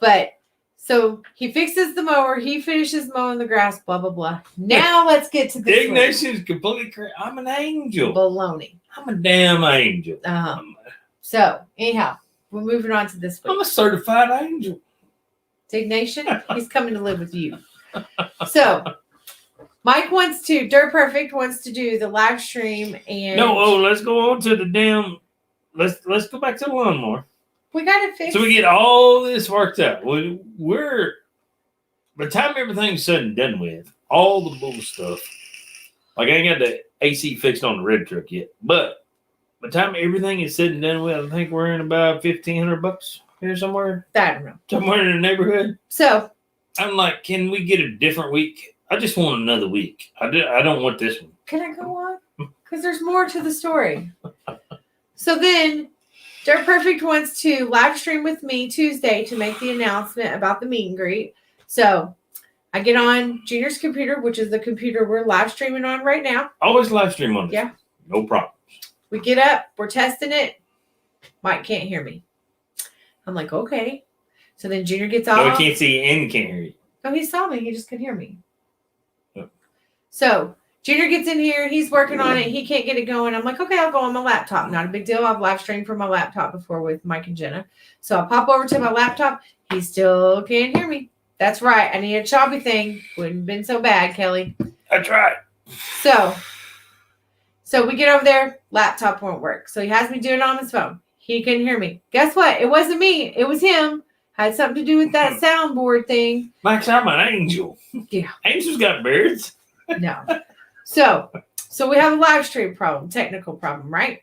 he fixes the mower. He finishes mowing the grass, blah, blah, blah. Now let's get to the Dignation is completely correct. I'm an angel. Baloney. I'm a damn angel. So anyhow, we're moving on to this week. I'm a certified angel. Dignation, he's coming to live with you. So, Mike Dirt Perfect wants to do the live stream and let's go on to the damn. Let's go back to the lawnmower. we got to fix. So we get all this worked out. We're by the time everything's said and done with, all the bull stuff. Like I ain't got the AC fixed on the red truck yet, but by the time everything is said and done with, I think we're in about $1,500 here somewhere. I don't know. Somewhere in the neighborhood. So I'm like, can we get a different week? I just want another week. I don't want this one. can I go on? Because there's more to the story. So then, Dirt Perfect wants to live stream with me Tuesday to make the announcement about the meet and greet. So I get on Junior's computer, which is the computer we're live streaming on right now. Always live stream on this. Yeah. No problem. We get up, we're testing it. Mike can't hear me. I'm like, okay. So then Junior gets off. No, he can't see you and he can't hear you. No, he saw me. He just couldn't hear me. Yep. So Junior gets in here. He's working on it. He can't get it going. I'm like, okay, I'll go on my laptop. Not a big deal. I've live streamed from my laptop before with Mike and Jenna. So I pop over to my laptop. He still can't hear me. That's right. I need a choppy thing. Wouldn't have been so bad, Kelly. That's right. So we get over there. Laptop won't work. So he has me do it on his phone. He couldn't hear me. Guess what? It wasn't me. It was him. Had something to do with that soundboard thing. Max, I'm an angel. Yeah. Angels got beards. No. So we have a live stream problem, technical problem, right?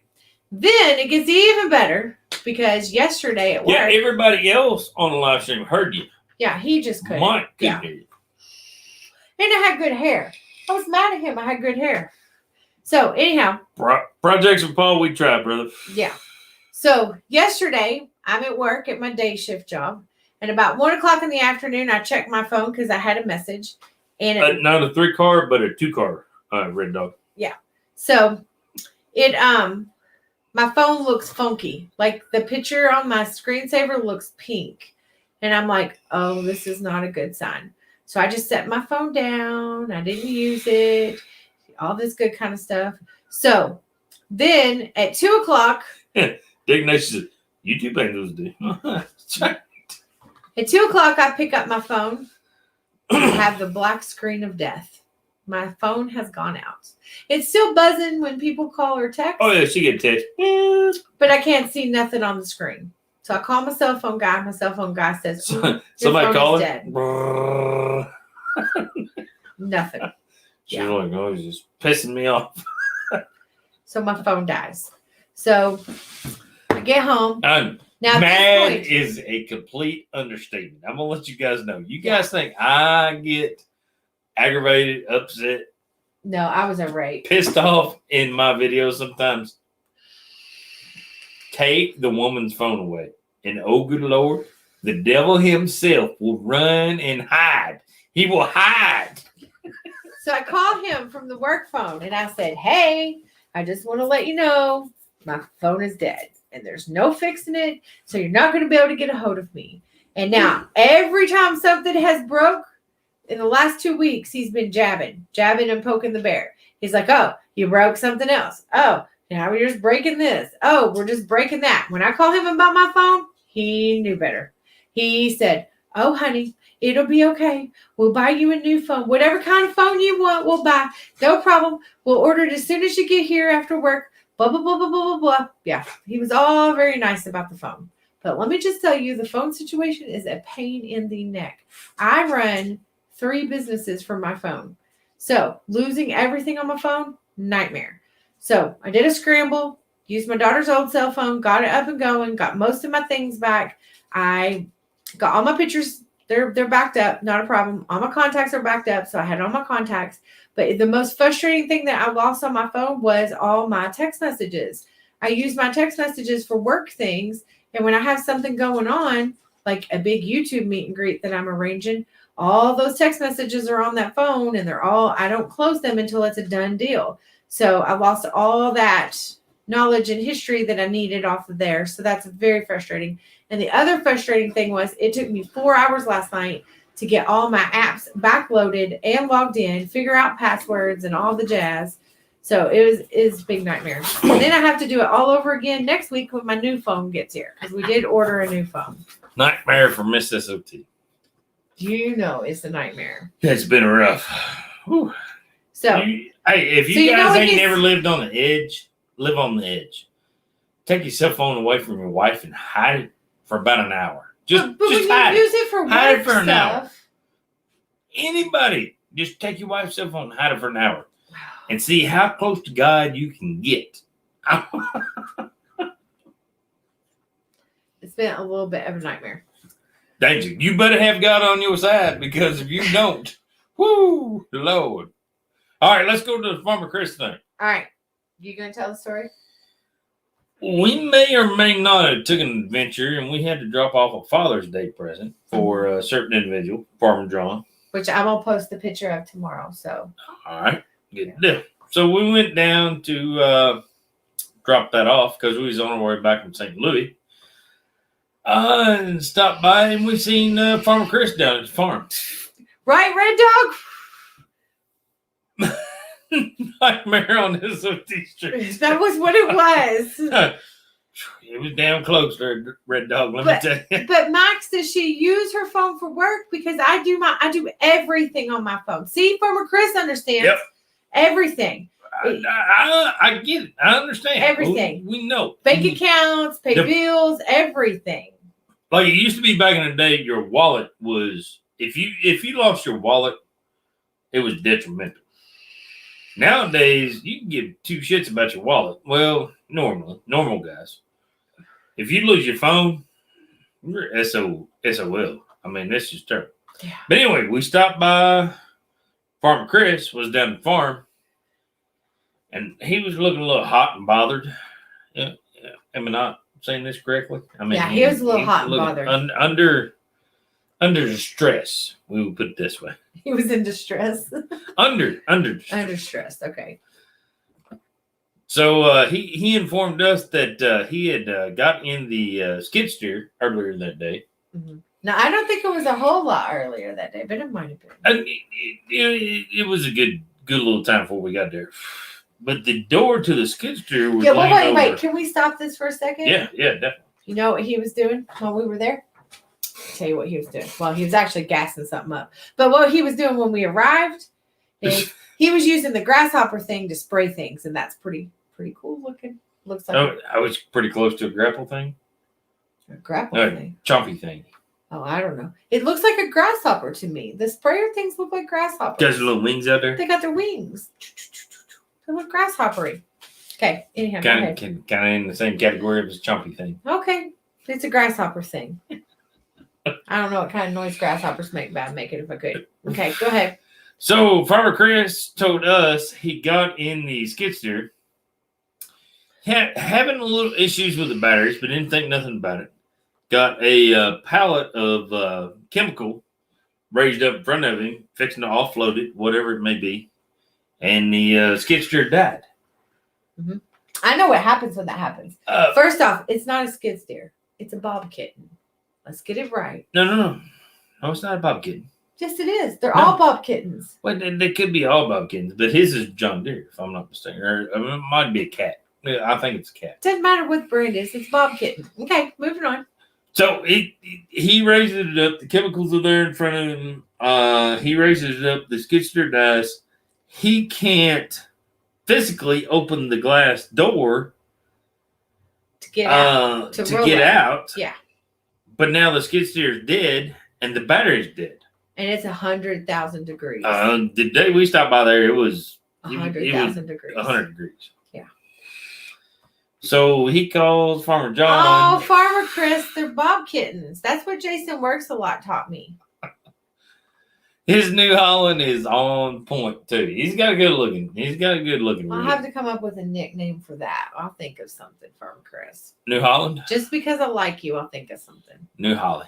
Then it gets even better because yesterday at work. Yeah, everybody else on the live stream heard you. Yeah, he just couldn't. Mike couldn't Yeah. hear you. And I had good hair. I was mad at him. I had good hair. So anyhow. Projects with Paul, we tried, brother. Yeah. So yesterday, I'm at work at my day shift job. And about 1 o'clock in the afternoon, I checked my phone because I had a message. And not a 3-car, but a 2-car Red Dog. Yeah. So it my phone looks funky. Like the picture on my screensaver looks pink. And I'm like, oh, this is not a good sign. So I just set my phone down. I didn't use it. All this good kind of stuff. So then at 2 o'clock. Dignation says, YouTube angels do. At 2 o'clock, I pick up my phone. I have the black screen of death. My phone has gone out. It's still buzzing when people call or text. Oh, yeah, she get text. But I can't see nothing on the screen. So I call my cell phone guy. My cell phone guy says, somebody call her? Dead. Nothing. She's like, oh, he's just pissing me off. So my phone dies. So I get home. Now, mad is a complete understatement. I'm going to let you guys know. You guys think I get aggravated, upset. No, I was irate. Pissed off in my videos sometimes. Take the woman's phone away. And oh, good Lord, the devil himself will run and hide. He will hide. So I called him from the work phone and I said, hey, I just want to let you know my phone is dead and there's no fixing it. So you're not going to be able to get a hold of me. And now every time something has broke in the last 2 weeks, he's been jabbing and poking the bear. He's like, oh, you broke something else. Oh, now we're just breaking this. Oh, we're just breaking that. When I call him about my phone, he knew better. He said, oh, honey, it'll be okay. We'll buy you a new phone. Whatever kind of phone you want, we'll buy. No problem. We'll order it as soon as you get here after work. Blah, blah, blah, blah, blah, blah, blah. Yeah, he was all very nice about the phone. But let me just tell you, the phone situation is a pain in the neck. I run 3 businesses from my phone. So losing everything on my phone, nightmare. So I did a scramble, used my daughter's old cell phone, got it up and going, got most of my things back. I got all my pictures. They're backed up. Not a problem. All my contacts are backed up. So I had all my contacts. But the most frustrating thing that I lost on my phone was all my text messages. I use my text messages for work things. And when I have something going on, like a big YouTube meet and greet that I'm arranging, all those text messages are on that phone and I don't close them until it's a done deal. So I lost all that knowledge and history that I needed off of there. So that's very frustrating. And the other frustrating thing was it took me 4 hours last night to get all my apps backloaded and logged in, figure out passwords and all the jazz. So it's a big nightmare. And then I have to do it all over again next week when my new phone gets here because we did order a new phone. Nightmare for Miss S.O.T. You know it's a nightmare. It's been rough. Whew. So if you So you know guys what ain't he's- never lived on the edge, live on the edge. Take your cell phone away from your wife and hide it for about an hour. Just but when hide you it. use it for Hide it work for an hour. stuff. Anybody, just take your wife's cell phone and hide it for an hour. And see how close to God you can get. It's been a little bit of a nightmare. Danger. You better have God on your side because if you don't, whoo, Lord. All right, let's go to the Farmer Chris thing. All right. You going to tell the story? We may or may not have took an adventure and we had to drop off a Father's Day present for a certain individual, Farmer John. Which I will post the picture of tomorrow. So. All right, good deal. So we went down to drop that off because we was on our way back from St. Louis. And stopped by and we seen Farmer Chris down at the farm. Right, Red Dog? Nightmare on this S.O.T. street. That was what it was. It was damn close there, Red Dog, let me tell you. But Max, does she use her phone for work? Because I do everything on my phone. See, Farmer Chris understands everything. I get it. I understand. Everything. We know. Bank accounts, pay bills, everything. Like it used to be back in the day, your wallet was if you lost your wallet, it was detrimental. Nowadays, you can give two shits about your wallet. Well, normal guys. If you lose your phone, you're SOL. I mean, that's just terrible. Yeah. But anyway, we stopped by. Farmer Chris was down the farm, and he was looking a little hot and bothered. Yeah, am I not saying this correctly? I mean, he was a little hot and bothered. Under stress, we would put it this way. He was in distress. Under stress. Under stress. Okay. So he informed us that he had got in the skid steer earlier that day. Mm-hmm. Now I don't think it was a whole lot earlier that day, but it might have been. And it was a good little time before we got there. But the door to the skid steer was wait. Can we stop this for a second? Yeah, definitely. You know what he was doing while we were there? I'll tell you what he was doing. Well, he was actually gassing something up. But what he was doing when we arrived is he was using the grasshopper thing to spray things, and that's pretty cool looking. Looks like I was pretty close to a grapple thing. A grapple thing. Chompy thing. Oh, I don't know. It looks like a grasshopper to me. The sprayer things look like grasshoppers. There's little wings out there. They got their wings. They look grasshoppery. Okay. Anyhow, kind of in the same category as the chompy thing. Okay. It's a grasshopper thing. I don't know what kind of noise grasshoppers make, but I'd make it if I could. Okay, go ahead. So Farmer Chris told us he got in the skid steer, having a little issues with the batteries, but didn't think nothing about it. Got a pallet of chemical raised up in front of him, fixing to offload it, whatever it may be, and the skid steer died. Mm-hmm. I know what happens when that happens. First off, it's not a skid steer. It's a bob kitten. Let's get it right. No, it's not a bob kitten. Yes, it is. They're all bob kittens. Well, they could be all bob kittens, but his is John Deere, if I'm not mistaken. Or it might be a cat. Yeah, I think it's a cat. Doesn't matter what the brand is. It's bob kitten. Okay, moving on. So he raises it up. The chemicals are there in front of him. He raises it up. The skid steer dies. He can't physically open the glass door to get out. To get out. Yeah. But now the skid steer is dead and the battery's dead. And it's 100,000 degrees. The day we stopped by there, it was 100,000 degrees. 100 degrees. Yeah. So he calls Farmer John. Oh, Farmer Chris, they're bob kittens. That's what Jason Works a Lot taught me. His New Holland is on point too. He's got a good looking. I'll have to come up with a nickname for that. I'll think of something, Farmer Chris. New Holland? Just because I like you, I'll think of something. New Holly.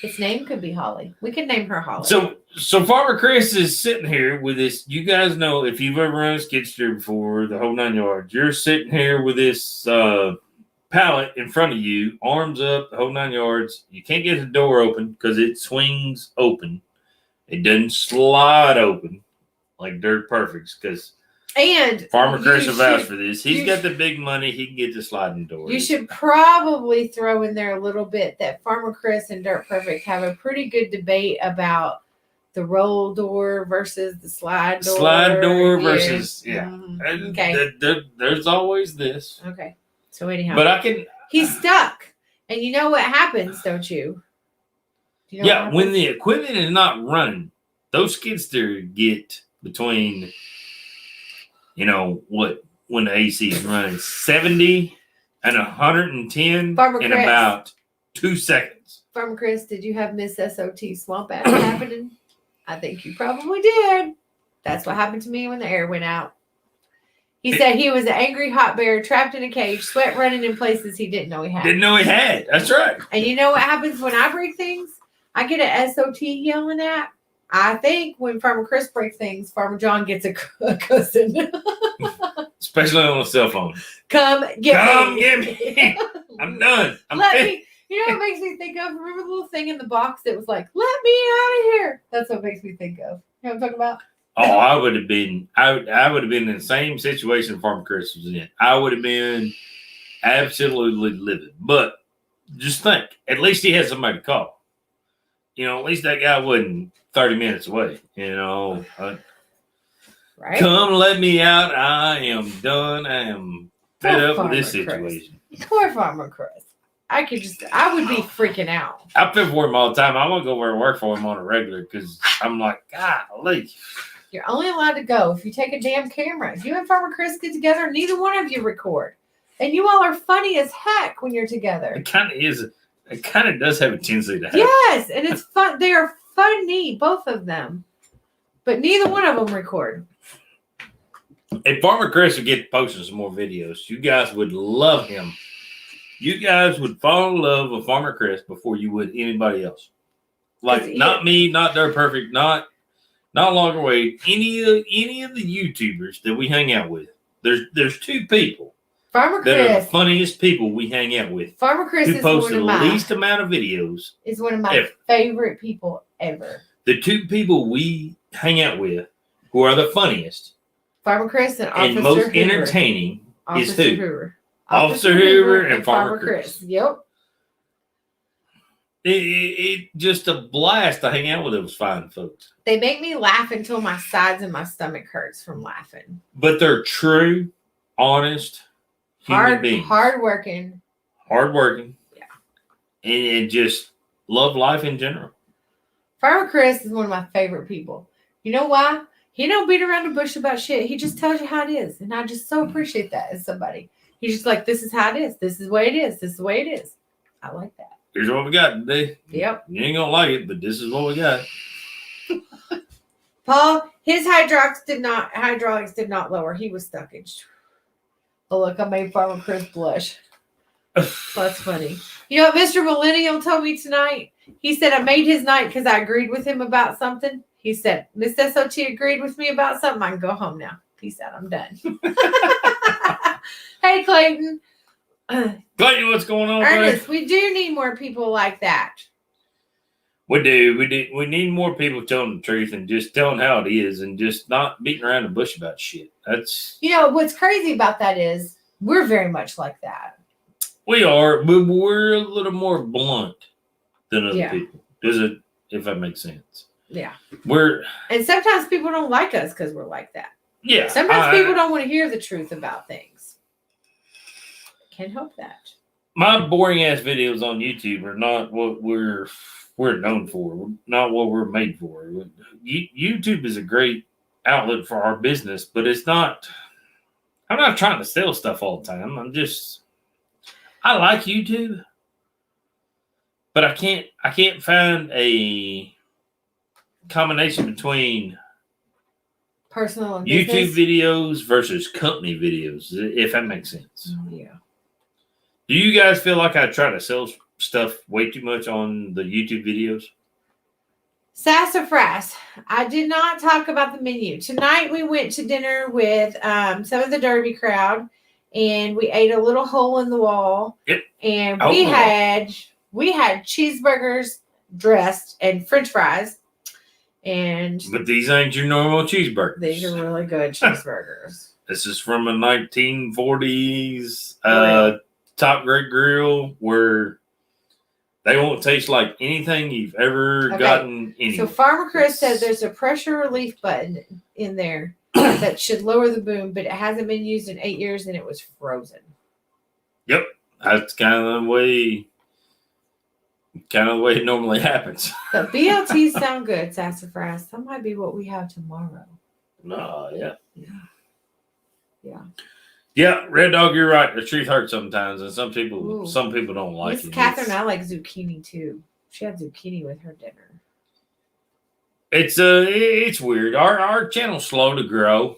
Its name could be Holly. We could name her Holly. So Farmer Chris is sitting here with this. You guys know if you've ever run a skid steer before, the whole 9 yards. You're sitting here with this pallet in front of you, arms up, the whole 9 yards. You can't get the door open because it swings open. It doesn't slide open like Dirt Perfects because And Farmer Chris you will vouch should- for this. He's got the big money. He can get the sliding doors. You should probably throw in there a little bit that Farmer Chris and Dirt Perfect have a pretty good debate about the roll door versus the slide door. Slide door versus Mhm. Okay. There's always this. Okay. So anyhow, But I can. he's stuck, and you know what happens, don't you? Do you know what Yeah, when happens? the equipment is not running, those skid steers get between, when the AC is running 70 and 110 Farmer in Chris. about 2 seconds. Farmer Chris, did you have Miss S.O.T. swamp ass happening? I think you probably did. That's what happened to me when the air went out. He said he was an angry hot bear trapped in a cage, sweat running in places he didn't know he had. Didn't know he had. That's right. And you know what happens when I break things? I get an S.O.T. yelling at. I think when Farmer Chris breaks things, Farmer John gets a cussing. Especially on a cell phone. Come get me. I'm done. Let me. You know what it makes me think of? Remember the little thing in the box that was like, "Let me out of here." That's what it makes me think of. You know what I'm talking about? Oh, I would have been in the same situation Farmer Chris was in. I would have been absolutely livid. But just think, at least he had somebody to call. At least that guy wasn't 30 minutes away. Right? Come let me out. I am done. I am fed up with this Farmer Chris. situation. Poor Farmer Chris. I would be freaking out. I feel for him all the time. I want to go over and work for him on a regular because I'm like, golly. You're only allowed to go if you take a damn camera. If you and Farmer Chris get together, neither one of you record. And you all are funny as heck when you're together. It kind of is. It kind of does have a tendency to happen. Yes, and it's fun. They are funny, both of them. But neither one of them record. If Farmer Chris would get posting some more videos, you guys would love him. You guys would fall in love with Farmer Chris before you would anybody else. Like not me, not Dirt Perfect, not Longer Way. Any of the YouTubers that we hang out with. There's two people Farmer that are the Chris. funniest people we hang out with. Farmer Chris Who is post one of the my least amount of videos. Is one of my ever. favorite people ever. The two people we hang out with who are the funniest Farmer Chris and most Officer Hoover. entertaining is Officer who? Hoover. Officer Hoover and Farmer Chris. Yep. It just a blast to hang out with those fine folks. They make me laugh until my sides and my stomach hurts from laughing. But they're true, honest human beings. Hardworking. Hardworking. Yeah. And just love life in general. Farmer Chris is one of my favorite people. You know why? He don't beat around the bush about shit. He just tells you how it is. And I just so appreciate that as somebody. He's just like, this is how it is. This is the way it is. This is the way it is. I like that. Here's what we got today. Yep. You ain't gonna like it, but this is what we got. Paul, his hydraulics did not lower. He was stuck in. Oh, look, I made Farmer Chris blush. That's funny. You know what Mr. Millennial told me tonight? He said I made his night because I agreed with him about something. He said, Miss S.O.T. agreed with me about something. I can go home now. Peace out. I'm done. Hey, Clayton. Clayton, what's going on, Ernest, we do need more people like that. We do. We need more people telling the truth and just telling how it is and just not beating around the bush about shit. That's What's crazy about that is we're very much like that. We are, but we're a little more blunt than other people. Does it? If that makes sense. Yeah. And sometimes people don't like us because we're like that. Yeah. Sometimes people don't want to hear the truth about things. Can't help that. My boring ass videos on YouTube are not what we're known for, not what we're made for. YouTube is a great outlet for our business, but it's not. I'm not trying to sell stuff all the time. I like YouTube, but I can't find a combination between personal and YouTube business videos versus company videos, if that makes sense. Oh, yeah. Do you guys feel like I try to sell stuff way too much on the YouTube videos? Sassafras. I did not talk about the menu. Tonight we went to dinner with some of the Derby crowd, and we ate a little hole in the wall. Yep. And we had cheeseburgers dressed and French fries, And But these ain't your normal cheeseburgers. these are really good cheeseburgers. This is from a 1940s Grill. top grade grill where they won't taste like anything you've ever gotten anywhere. So Farmer Chris said there's a pressure relief button in there that should lower the boom, but it hasn't been used in 8 years and it was frozen. Yep. That's kind of the way it normally happens. But BLTs sound good, sassafras. That might be what we have tomorrow. No, yeah. Yeah. Yeah, Red Dog, you're right. The truth hurts sometimes, and some people don't like Miss it. Catherine, I like zucchini too. She had zucchini with her dinner. It's weird. Our channel's slow to grow,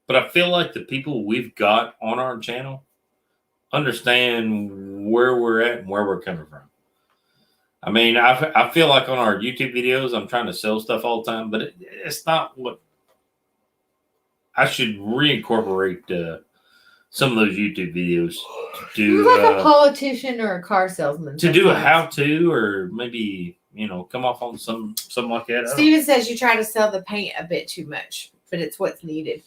but I feel like the people we've got on our channel understand where we're at and where we're coming from. I mean, I feel like on our YouTube videos, I'm trying to sell stuff all the time, but it's not what I should reincorporate some of those YouTube videos to do. You're like a politician or a car salesman. To do a how-to, or maybe come off on something like that. Steven says you try to sell the paint a bit too much, but it's what's needed.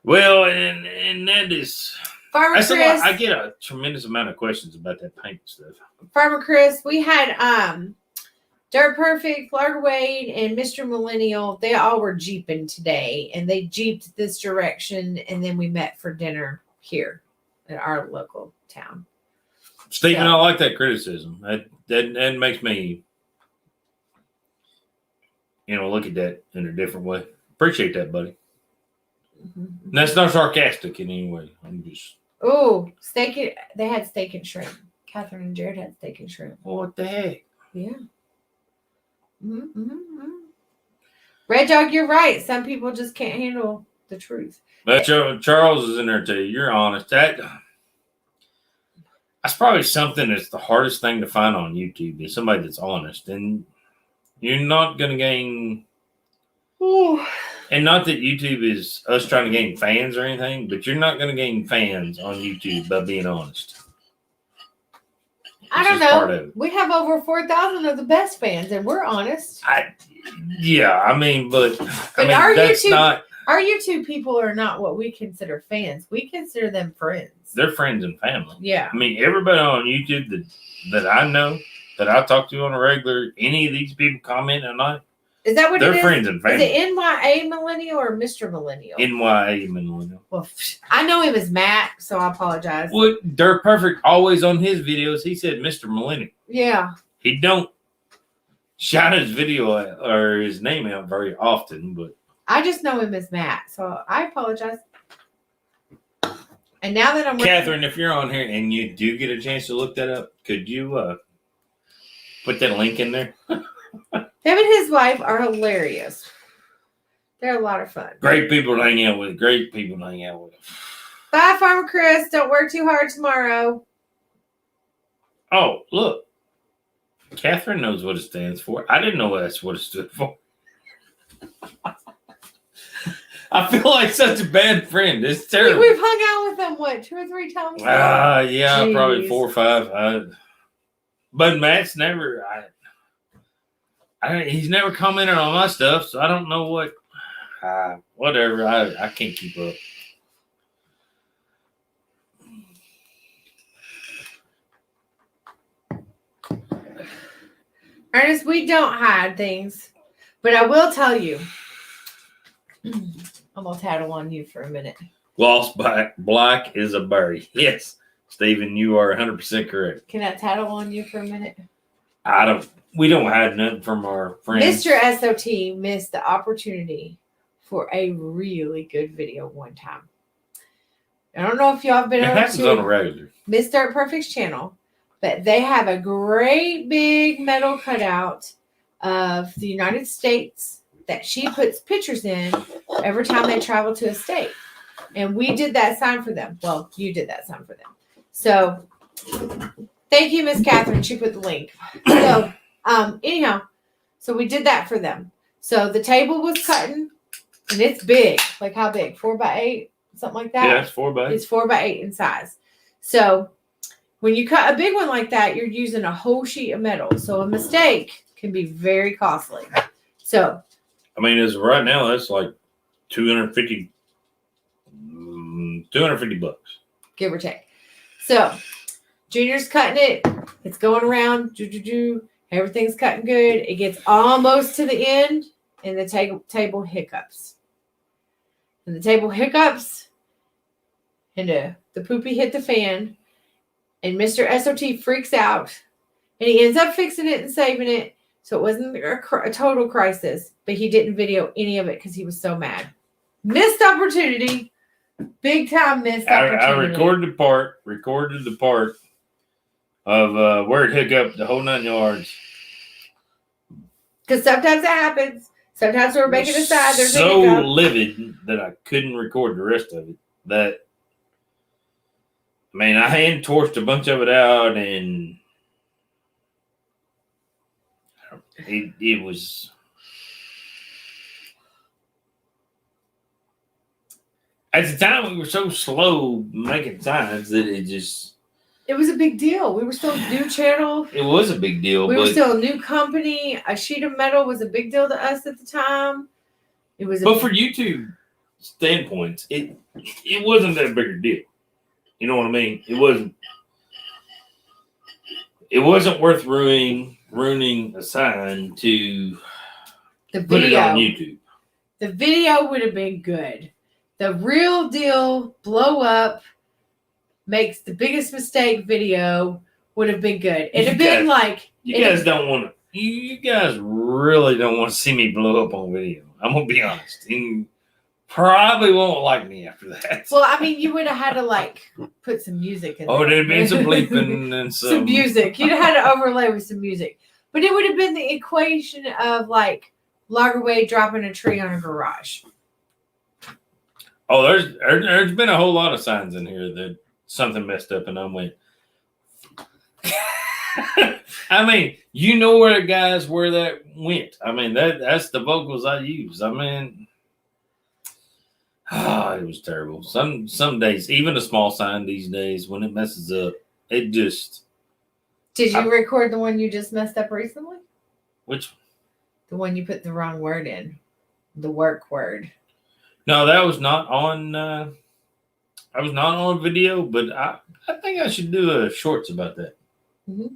Well, and that is. Farmer Chris, I get a tremendous amount of questions about that paint stuff. Farmer Chris, we had Dirt Perfect, Larder Wade, and Mr. Millennial. They all were jeeping today, and they jeeped this direction, and then we met for dinner here at our local town. Stephen, I like that criticism. That makes me, look at that in a different way. Appreciate that, buddy. Mm-hmm. That's not sarcastic in any way. I'm just. Oh, steak! They had steak and shrimp. Catherine and Jared had steak and shrimp. What the heck? Yeah. Mm-hmm. Red Dog, you're right. Some people just can't handle the truth. But Charles is in there too. You're honest. That's probably something that's the hardest thing to find on YouTube is somebody that's honest, and you're not going to gain. Ooh. And not that YouTube is us trying to gain fans or anything, but you're not going to gain fans on YouTube by being honest. I don't know. We have over 4,000 of the best fans, and we're honest. But our YouTube people are not what we consider fans. We consider them friends. They're friends and family. Yeah. I mean, everybody on YouTube that I know, that I talk to on a regular, any of these people comment or not, is that what they're friends and family. Is it NYA Millennial or Mr. Millennial? NYA Millennial. Well, I know him as Matt, so I apologize. Well, Dirt Perfect always on his videos, he said Mr. Millennial. Yeah. He don't shout his video or his name out very often, but I just know him as Matt, so I apologize. And now that I'm Catherine, if you're on here and you do get a chance to look that up, could you put that link in there? Him and his wife are hilarious. They're a lot of fun. Great people to hang out with. Bye, Farmer Chris. Don't work too hard tomorrow. Oh, look. Catherine knows what it stands for. I didn't know that's what it stood for. I feel like such a bad friend. It's terrible. We've hung out with them, 2 or 3 times? Yeah, Jeez. Probably 4 or 5. But Matt's never... he's never commented on my stuff, so I don't know what. Whatever. I can't keep up. Ernest, we don't hide things, but I will tell you. I'm gonna tattle on you for a minute. Gloss black is a berry. Yes, Stephen, you are 100% correct. Can I tattle on you for a minute? We don't hide nothing from our friends. Mr. S.O.T. missed the opportunity for a really good video one time. I don't know if y'all have been over to on a regular Miss Dirt Perfect's channel, but they have a great big metal cutout of the United States that she puts pictures in every time they travel to a state. And we did that sign for them. Well, you did that sign for them. So thank you, Miss Catherine. She put the link. So anyhow, so we did that for them. So the table was cutting, and it's big. Like how big? 4x8, something like that. Yeah, it's 4x8. It's 4x8 in size. So when you cut a big one like that, you're using a whole sheet of metal. So a mistake can be very costly. So, I mean, as of right now, that's like 250 bucks. give or take. So, Junior's cutting it. It's going around. Everything's cutting good. It gets almost to the end, and the table hiccups. And the table hiccups, and the poopy hit the fan, and Mr. S.O.T. freaks out, and he ends up fixing it and saving it. So it wasn't a total crisis, but he didn't video any of it because he was so mad. Missed opportunity. Big time missed opportunity. I recorded the part of where it hiccuped the whole 9 yards. Because sometimes it happens. Sometimes we're making a side. There's so a hiccup. livid that I couldn't record the rest of it. I hand torched a bunch of it out, and it was. At the time, we were so slow making signs that it was a big deal. We were still a new channel. It was a big deal. We were still a new company. A sheet of metal was a big deal to us at the time. It was. But for YouTube standpoints, it wasn't that big a deal. You know what I mean? It wasn't worth ruining a sign to put it on YouTube. The video would have been good. The real deal blow up makes the biggest mistake video would have been good. It'd have been like you guys don't want to. You guys really don't want to see me blow up on video. I'm gonna be honest. You probably won't like me after that. Well, I mean, you would have had to put some music in. Oh, there'd been some bleeping and some music. You'd have had to overlay with some music, but it would have been the equation of Lagerway dropping a tree on a garage. Oh, there's been a whole lot of signs in here that something messed up, and I went. I mean, you know where that went. I mean, that's the vocals I use. I mean, it was terrible. Some days, even a small sign these days, when it messes up, it just. Did you record the one you just messed up recently? Which one? The one you put the wrong word in, the work word. No, that was not on. I was not on video, but I think I should do a shorts about that. Mm-hmm.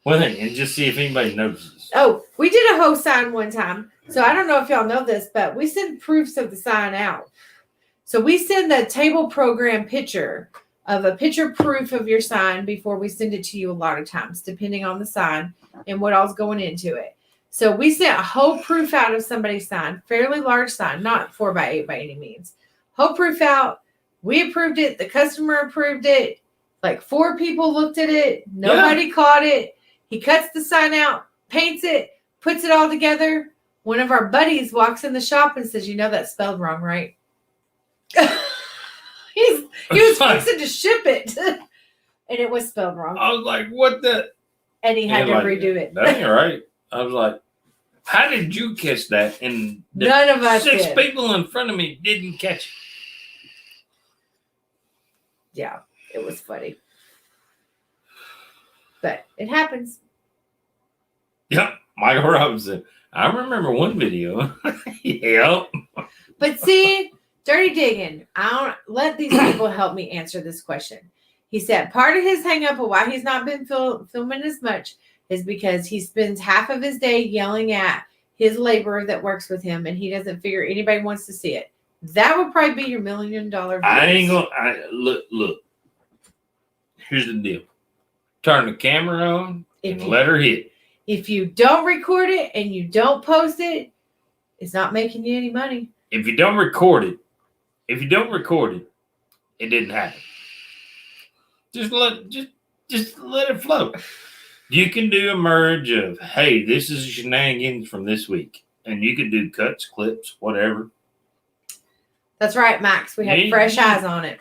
One thing, and just see if anybody notices. Oh, we did a whole sign one time. So I don't know if y'all know this, but we send proofs of the sign out. So we send the table program picture of a picture proof of your sign before we send it to you a lot of times, depending on the sign and what all's going into it. So we sent a whole proof out of somebody's sign, fairly large sign, not 4x8 by any means. Whole proof out. We approved it. The customer approved it. 4 people looked at it. Nobody caught it. He cuts the sign out, paints it, puts it all together. One of our buddies walks in the shop and says, that's spelled wrong, right? he was fixing to ship it. And it was spelled wrong. I was like, what the? And he had to redo it. That ain't right. I was like, how did you catch that? And none of us 6 did. people in front of me didn't catch it. Yeah, it was funny. But it happens. Yep, Michael Robinson. I remember one video. Yep. But see, dirty digging. I don't let these people help me answer this question. He said part of his hang up of why he's not been filming as much is because he spends half of his day yelling at his laborer that works with him, and he doesn't figure anybody wants to see it. That would probably be your $1 million views. I ain't gonna. Look. Here's the deal. Turn the camera on and let her hit. If you don't record it and you don't post it, it's not making you any money. If you don't record it, it didn't happen. Just let it flow. You can do a merge of, hey, this is shenanigans from this week. And you can do cuts, clips, whatever. That's right, Max. We had fresh eyes on it.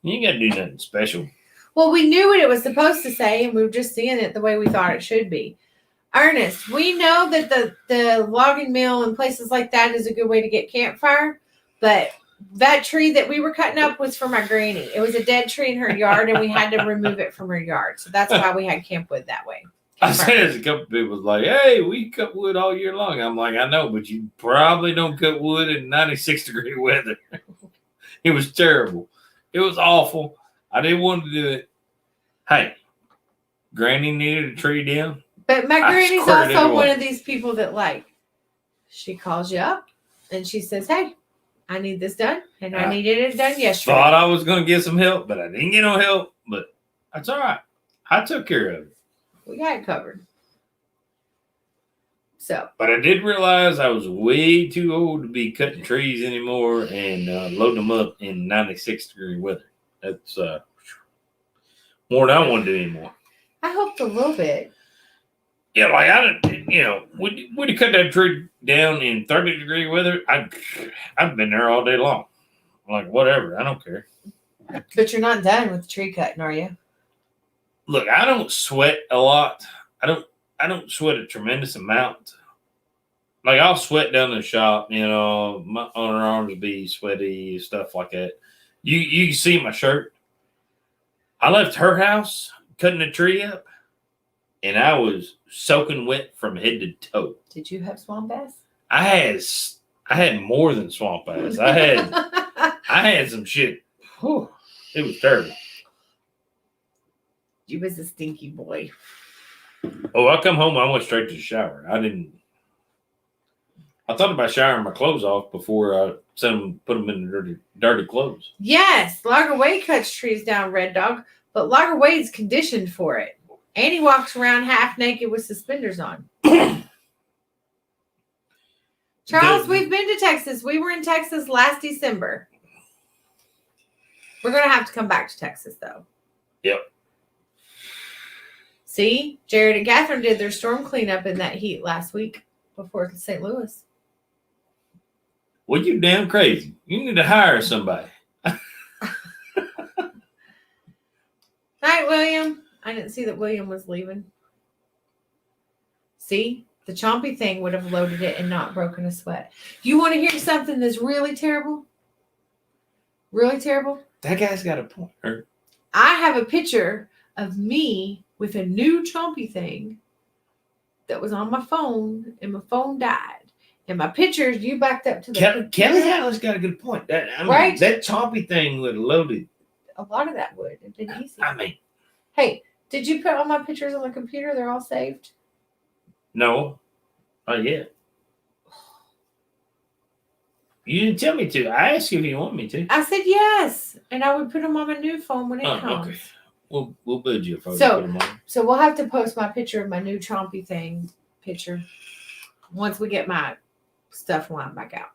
You ain't got to do nothing special. Well, we knew what it was supposed to say, and we were just seeing it the way we thought it should be. Ernest, we know that the logging mill and places like that is a good way to get campfire, but that tree that we were cutting up was for my granny. It was a dead tree in her yard, and we had to remove it from her yard. So that's why we had camp wood that way. I said a couple people was like, hey, we cut wood all year long. I'm like, I know, but you probably don't cut wood in 96-degree weather. It was terrible. It was awful. I didn't want to do it. Hey, Granny needed a tree down. But my granny's also one of these people that, like, she calls you up and she says, hey, I need this done, and I needed it done yesterday. Thought I was going to get some help, but I didn't get no help. But that's all right. I took care of it. We got it covered. So. But I did realize I was way too old to be cutting trees anymore and loading them up in 96-degree weather. That's more than I want to do anymore. I hoped a little bit. Yeah, like I didn't, would you cut that tree down in 30-degree weather? I've been there all day long. Like, whatever, I don't care. But you're not done with the tree cutting, are you? Look, I don't sweat a lot. I don't sweat a tremendous amount. Like, I'll sweat down in the shop, my underarms will be sweaty, stuff like that. You see my shirt. I left her house cutting the tree up, and I was soaking wet from head to toe. Did you have swamp ass? I had more than swamp ass. I had some shit. Whew, it was terrible. You was a stinky boy. Oh, I come home, I went straight to the shower. I thought about showering my clothes off before I put them in the dirty clothes. Yes, Lager Wade cuts trees down, Red Dog, but Lager Wade's conditioned for it. And he walks around half naked with suspenders on. Charles, we've been to Texas. We were in Texas last December. We're going to have to come back to Texas, though. Yep. See, Jared and Catherine did their storm cleanup in that heat last week before St. Louis. Well, you damn crazy. You need to hire somebody. Night, William. I didn't see that William was leaving. See, the chompy thing would have loaded it and not broken a sweat. You want to hear something that's really terrible? Really terrible? That guy's got a point. I have a picture of me with a new chompy thing that was on my phone, and my phone died. And my pictures, you backed up to the Kelly Hallis got a good point. Right? That chompy thing would have loaded. A lot of that would have been easy. Hey, did you put all my pictures on the computer? They're all saved? No, not yet. You didn't tell me to. I asked you if you want me to. I said yes, and I would put them on my new phone when it comes. Okay. We'll build you a photo. Put them on. So we'll have to post my picture of my new chompy thing picture once we get my stuff lined back out.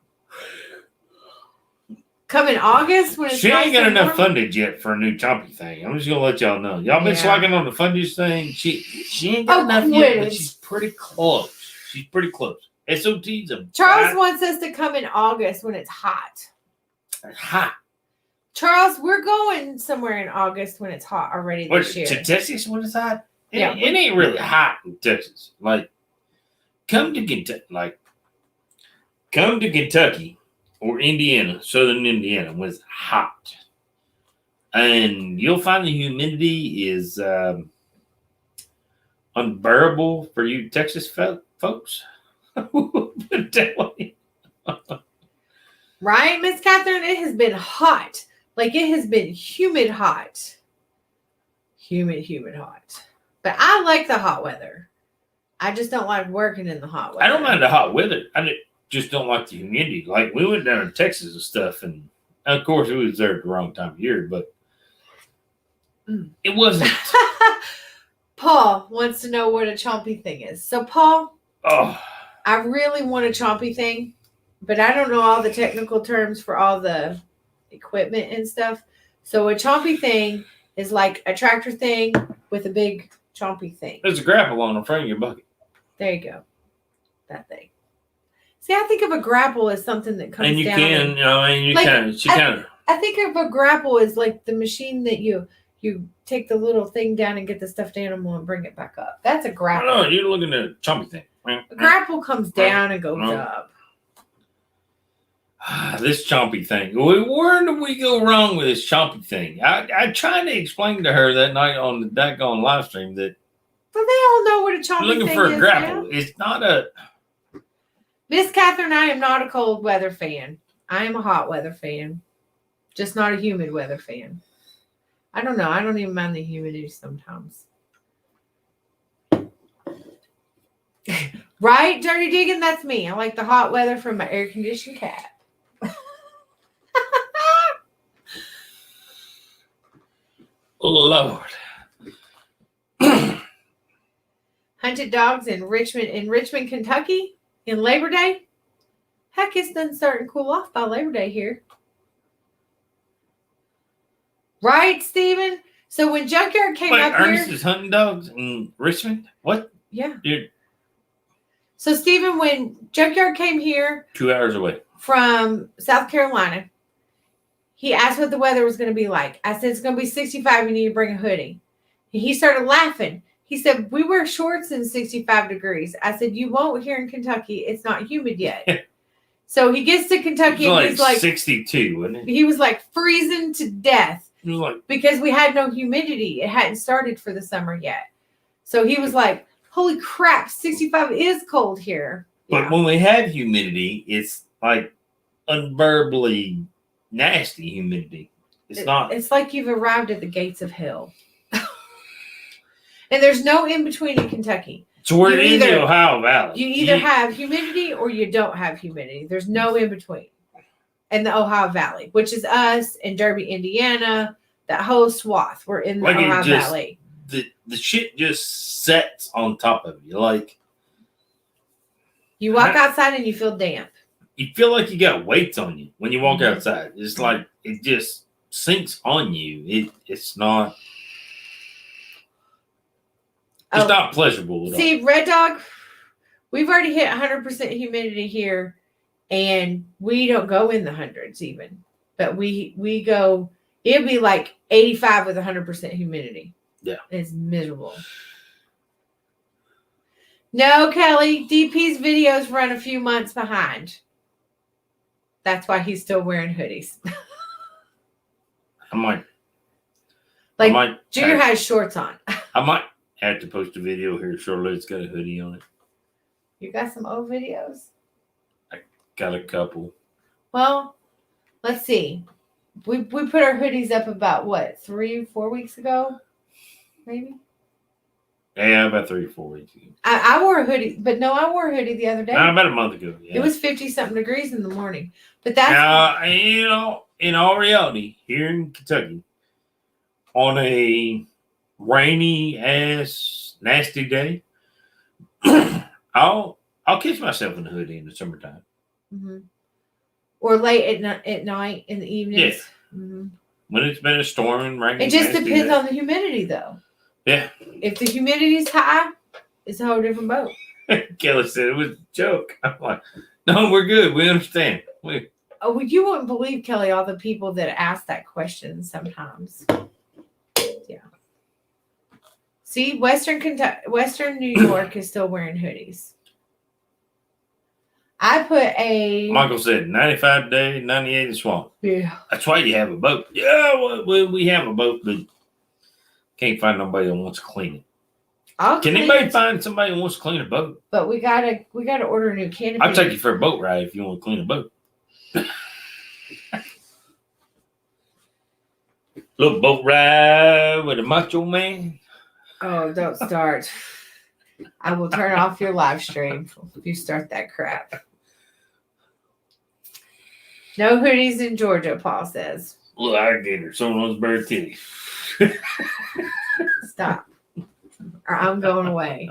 Come in August when it's she ain't got enough fundage yet for a new chompy thing. I'm just gonna let y'all know. Y'all been slacking on the fundage thing. She ain't got enough yet, but she's pretty close. She's pretty close. S.O.T's Charles wants us to come in August when it's hot. Hot. Charles, we're going somewhere in August when it's hot already this year. To Texas when it's hot? Yeah. It ain't really hot in Texas. Like, come to Kentucky or Indiana, southern Indiana, when it's hot. And you'll find the humidity is unbearable for you Texas folks. Right, Miss Catherine? It has been hot. Like, it has been humid hot. Humid hot. But I like the hot weather. I just don't like working in the hot weather. I don't mind the hot weather. I just don't like the humidity. Like, we went down to Texas and stuff, and of course, it was there at the wrong time of year, but it wasn't. Paul wants to know what a chompy thing is. So, Paul, I really want a chompy thing, but I don't know all the technical terms for all the equipment and stuff. So a chompy thing is like a tractor thing with a big chompy thing. There's a grapple on the front of your bucket. There you go. That thing. See, I think of a grapple as something that comes down. And you can, I think of a grapple as like the machine that you take the little thing down and get the stuffed animal and bring it back up. That's a grapple. No, you're looking at a chompy thing. A grapple comes down and goes up. This chompy thing. Where did we go wrong with this chompy thing? I tried to explain to her that night on the daggone live stream that Well, they all know what a You're chompy looking thing for a is grapple. now. It's not a. Miss Catherine, I am not a cold weather fan. I am a hot weather fan. Just not a humid weather fan. I don't know. I don't even mind the humidity sometimes. Right, Dirty Digging? That's me. I like the hot weather from my air conditioned cat. Lord. Hunted dogs in Richmond, Kentucky in Labor Day. Heck, it's done starting to cool off by Labor Day here. Right, Steven? So when Junkyard came Wait, up Ernest here. is hunting dogs in Richmond? What? Yeah. Dude, So, Steven, when Junkyard came here 2 hours away. from South Carolina, he asked what the weather was going to be like. I said, it's going to be 65. You need to bring a hoodie. And he started laughing. He said, we wear shorts in 65 degrees. I said, you won't here in Kentucky. It's not humid yet. So he gets to Kentucky and he's like 62, wasn't it? He was like freezing to death It was like, because we had no humidity. It hadn't started for the summer yet. So he was like, holy crap, 65 is cold here. but when we have humidity, it's like unbearably nasty humidity. It's not. It's like you've arrived at the gates of hell. And there's no in between in Kentucky. So we're in either- the Ohio Valley. You either have humidity or you don't have humidity. There's no in between. In the Ohio Valley, which is us in Derby, Indiana, that whole swath. We're in the Like it Ohio just- Valley. The shit just sets on top of you. Like, You walk outside and you feel damp. you feel like you got weights on you when you walk Mhm. outside. It's like it just sinks on you. It's not. It's Oh. not pleasurable at all. See, Red Dog, we've already hit 100% humidity here, and we don't go in the hundreds even. But we go, it'd be like 85 with 100% humidity. Yeah. It's miserable. No, Kelly, DP's videos run a few months behind. That's why he's still wearing hoodies. I might. Like, I might. Junior has shorts on. I might have to post a video here shortly. It's got a hoodie on it. You got some old videos? Got a couple. Well, let's see. We put our hoodies up about what, 3-4 weeks ago? Maybe? Yeah, about 3 or 4 weeks ago. I wore a hoodie, but no, I wore a hoodie the other day. About a month ago. Yeah. It was 50-something degrees in the morning. But that's Now, in all reality, here in Kentucky, on a rainy ass nasty day, I'll catch myself in a hoodie in the summertime. Mhm. Or late at night in the evenings. Yeah. Mhm. When it's been a storm and raining. It just nasty depends day. on the humidity, though. Yeah. If the humidity's high, it's a whole different boat. Kelly said it was a joke. I'm like, no, we're good. We understand. Oh, well, you wouldn't believe, Kelly, all the people that ask that question sometimes. Yeah. See, Western New York is still wearing hoodies. I put a Michael said 95 day, 98 in swamp. yeah. That's why you have a boat. Yeah, well, we have a boat, but can't find nobody that wants to clean it. I'll Can clean anybody it, find somebody that wants to clean a boat? but we gotta order a new canopy. I'll take you for a boat ride if you want to clean a boat. Little boat ride with a macho man. Oh, don't start. I will turn off your live stream if you start that crap. No hoodies in Georgia, Paul says. Little alligator, someone those bird titties. Stop. Or I'm going away.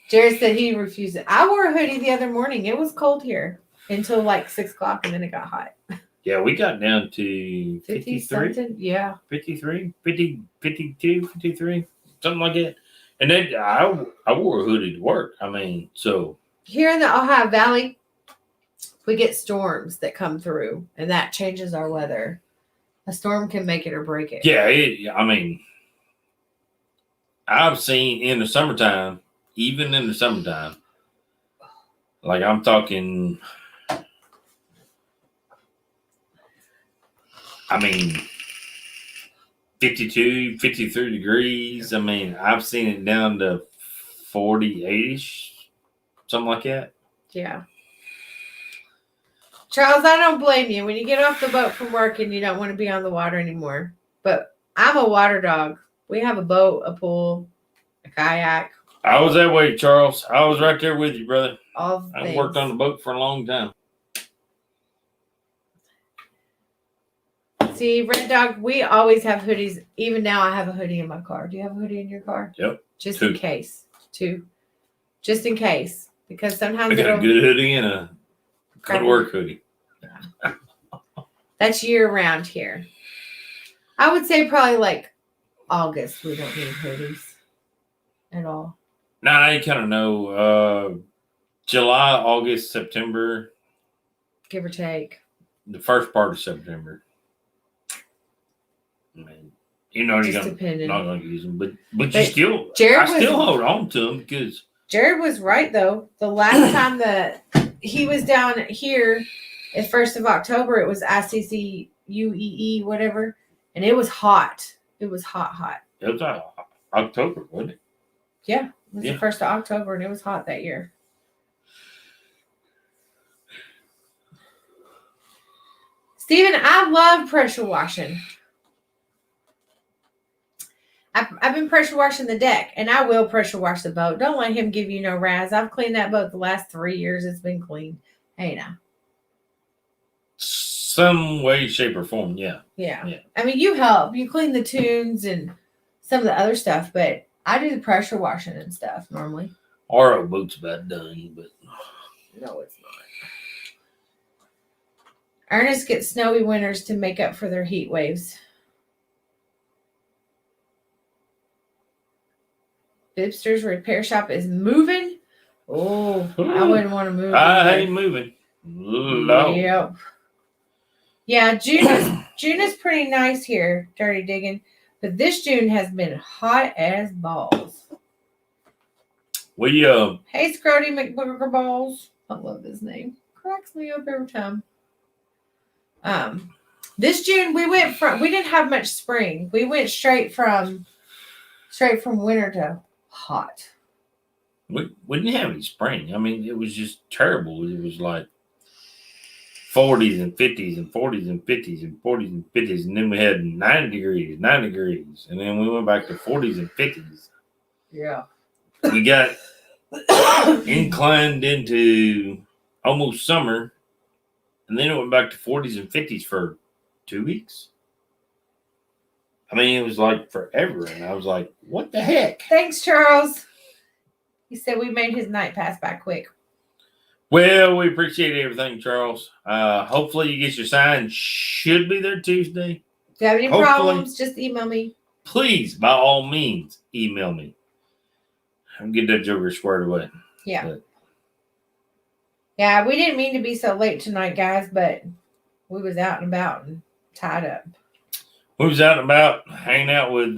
Jared said he refused it. I wore a hoodie the other morning. It was cold here until like 6 o'clock and then it got hot. Yeah, we got down to 53, something. Yeah. 53, 50, 52, 53, something like that. And then I wore a hoodie to work. I mean, so. Here in the Ohio Valley, we get storms that come through and that changes our weather. A storm can make it or break it. Yeah, I mean, I've seen in the summertime, even in the summertime, like I'm talking, I mean, 52, 53 degrees. I mean, I've seen it down to 48-ish, something like that. Yeah. Charles, I don't blame you when you get off the boat from work and you don't want to be on the water anymore. But I'm a water dog. We have a boat, a pool, a kayak. I was that way, Charles. I was right there with you, brother. All the I things. worked on the boat for a long time. See, Red Dog, we always have hoodies. Even now, I have a hoodie in my car. Do you have a hoodie in your car? Yep. Just 2. in case. 2. Just in case. Because sometimes I got a good hoodie and a good work hoodie. Yeah. That's year round here. I would say probably like August, we don't need hoodies at all. Nah, I kind of know. July, August, September. Give or take. The first part of September. I mean, you know you're not going to use them, but you still, I still hold on to them because Jared was right though. The last time that he was down here at 1st of October, it was ICCUEE, whatever, and it was hot. It was hot. It was October, wasn't it? Yeah, it was the 1st of October, and it was hot that year. Steven, I love pressure washing. I've been pressure washing the deck, and I will pressure wash the boat. Don't let him give you no razz. I've cleaned that boat the last 3 years. It's been clean. Hey, now. Some way, shape, or form, yeah. I mean, you help. You clean the tunes and some of the other stuff, but I do the pressure washing and stuff normally. Our boat's about done, but no, it's not. Ernest gets snowy winters to make up for their heat waves. Bibster's repair shop is moving. Oh, I wouldn't want to move. I ain't moving. No. Yep. Yeah, June is pretty nice here, Dirty Digging, but this June has been hot as balls. We Hey, Scrody McBooger Balls. I love his name. Cracks me up every time. This June we didn't have much spring. We went straight from winter to hot. We didn't have any spring. I mean, it was just terrible. It was like 40s and 50s and 40s and 50s and 40s and 50s, and then we had 9 degrees, and then we went back to 40s and 50s. Yeah. We got inclined into almost summer, and then it went back to 40s and 50s for 2 weeks. I mean, it was like forever, and I was like, what the heck? Thanks, Charles. He said we made his night pass by quick. Well, we appreciate everything, Charles. Hopefully you get your sign. Should be there Tuesday. If you have any problems, just email me. Please, by all means, email me. I'll get that joker squared away. Yeah. Yeah, we didn't mean to be so late tonight, guys, but we was out and about and tied up. We was out and about, hanging out with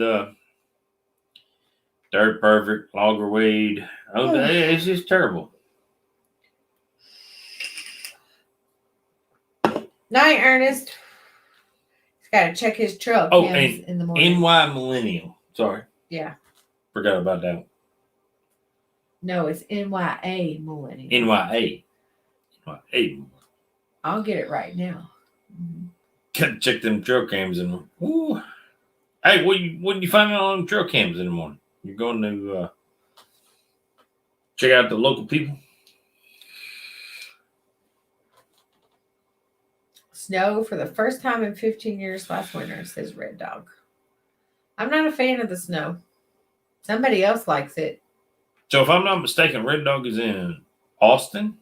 Dirt Perfect, Logger Wade. Oh, it's just terrible. Night, Ernest. He's got to check his trail cams in the morning. NY Millennial. Sorry. Yeah. Forgot about that. No, it's NYA Millennial. NYA. I'll get it right now. Mm-hmm. Gotta check them trail cams in. Ooh. Hey, what did you find out on them trail cams in the morning? You're going to check out the local people? Snow for the first time in 15 years last winter, says Red Dog. I'm not a fan of the snow. Somebody else likes it. So if I'm not mistaken, Red Dog is in Austin.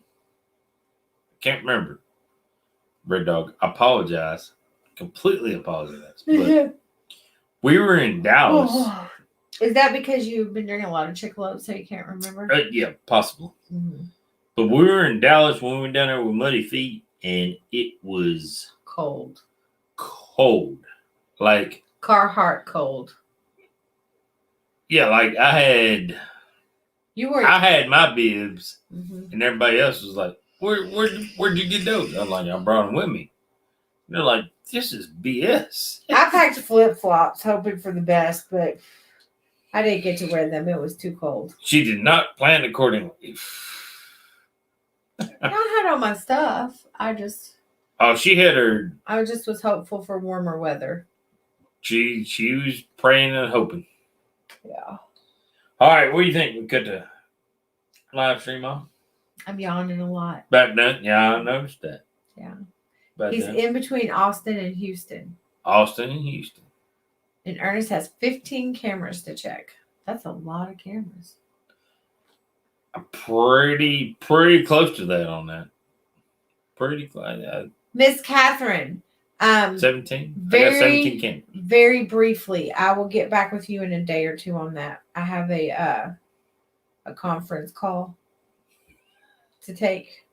Can't remember. Red Dog, I apologize. Completely apologize. But we were in Dallas. Oh. Is that because you've been drinking a lot of Chick-fil-A so you can't remember? Yeah, possible. Mm-hmm. But we were in Dallas when we went down there with muddy feet, and it was cold. Like Carhartt cold. Yeah, like I had my bibs, and everybody else was like, "Where'd you get those?" I'm like, "I brought them with me." They're like, this is BS. I packed flip flops, hoping for the best, but I didn't get to wear them. It was too cold. She did not plan accordingly. I had all my stuff. She had her. I just was hopeful for warmer weather. She was praying and hoping. Yeah. All right, what do you think? We cut the live stream off? I'm yawning a lot. About done? Yeah, I noticed that. Yeah. About He's done. in between Austin and Houston. Austin and Houston. And Ernest has 15 cameras to check. That's a lot of cameras. I'm pretty close to that on that. Pretty close. Miss Catherine. 17? I got 17 cameras. Very briefly, I will get back with you in a day or two on that. I have a conference call to take.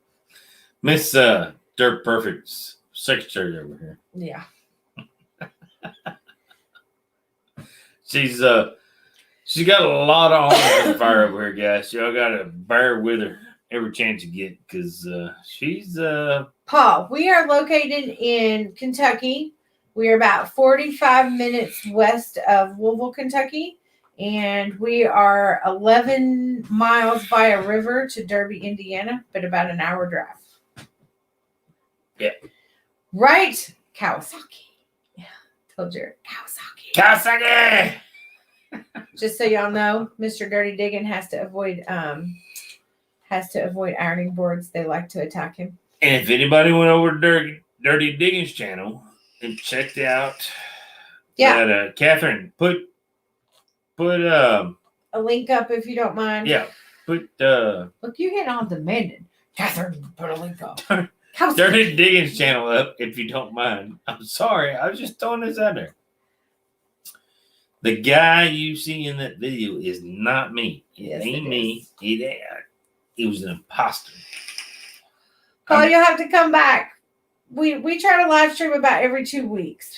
Miss Dirt Perfect's secretary over here. Yeah. She's got a lot of arms on fire over here, guys. Y'all gotta bear with her every chance you get, because she's Paul, we are located in Kentucky. We are about 45 minutes west of Louisville, Kentucky, and we are 11 miles via river to Derby, Indiana, but about an hour drive. Yeah. Right? Kawasaki. Yeah. Told you. Kawasaki. Kawasaki! Just so y'all know, Mr. Dirty Diggin has to avoid ironing boards. They like to attack him. And if anybody went over to Dirty Diggins channel and checked out that Catherine put a link up if you don't mind. Yeah. Put look, you get on demanding. Catherine, put a link up. Dirty Diggins channel up if you don't mind. I'm sorry, I was just throwing this out there. The guy you see in that video is not me. It ain't me. He was an imposter. Oh, you'll have to come back. We try to live stream about every 2 weeks.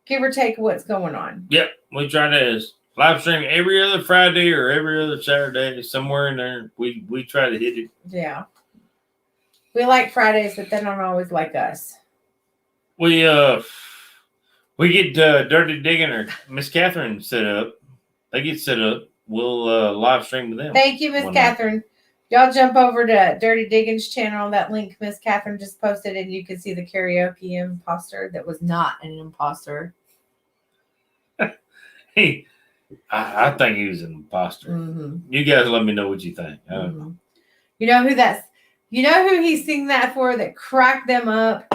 Give or take what's going on. Yep. We try to live stream every other Friday or every other Saturday, somewhere in there. We try to hit it. Yeah. We like Fridays, but they don't always like us. We get Dirty Diggin or Miss Catherine set up. They get set up. We'll live stream with them. Thank you, Miss Catherine. Y'all jump over to Dirty Diggins channel. That link Miss Catherine just posted, and you can see the karaoke imposter that was not an imposter. I think he was an imposter. Mm-hmm. You guys let me know what you think. Mm-hmm. You know who he's singing that for that cracked them up?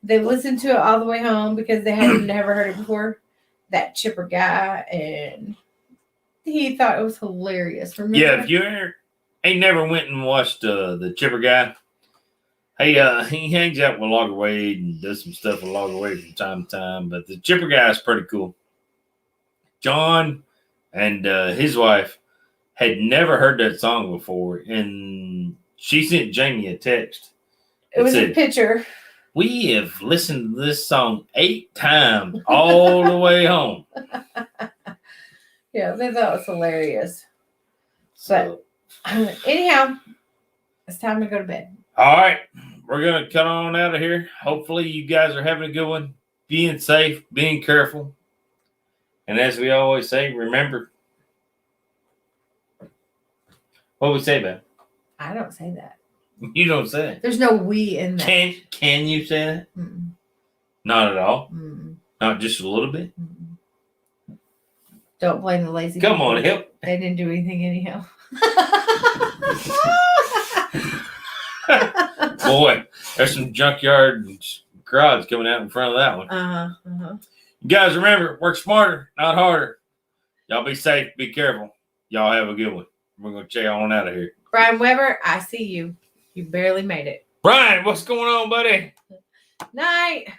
They listened to it all the way home because they had never heard it before. That Chipper guy, and he thought it was hilarious. Remember? Yeah, if you ain't never went and watched the Chipper guy, he hangs out with Logger Wade and does some stuff with Logger Wade from time to time. But the Chipper guy is pretty cool. John and his wife had never heard that song before, and she sent Jamie a text. It was a picture. We have listened to this song 8 times all the way home. Yeah, they thought it was hilarious. But anyhow, it's time to go to bed. All right. We're going to cut on out of here. Hopefully you guys are having a good one. Being safe, being careful. And as we always say, remember. What we say, man? I don't say that. You don't say it. There's no we in that. Can you say that? Mm-mm. Not at all. Mm-mm. Not just a little bit. Mm-mm. Don't blame the lazy Come people. on, help. They didn't do anything anyhow. Boy, there's some junkyard garage coming out in front of that one. You guys remember, work smarter, not harder. Y'all be safe, be careful. Y'all have a good one. We're going to check on out of here. Brian Weber, I see you. You barely made it. Brian, what's going on, buddy? Night.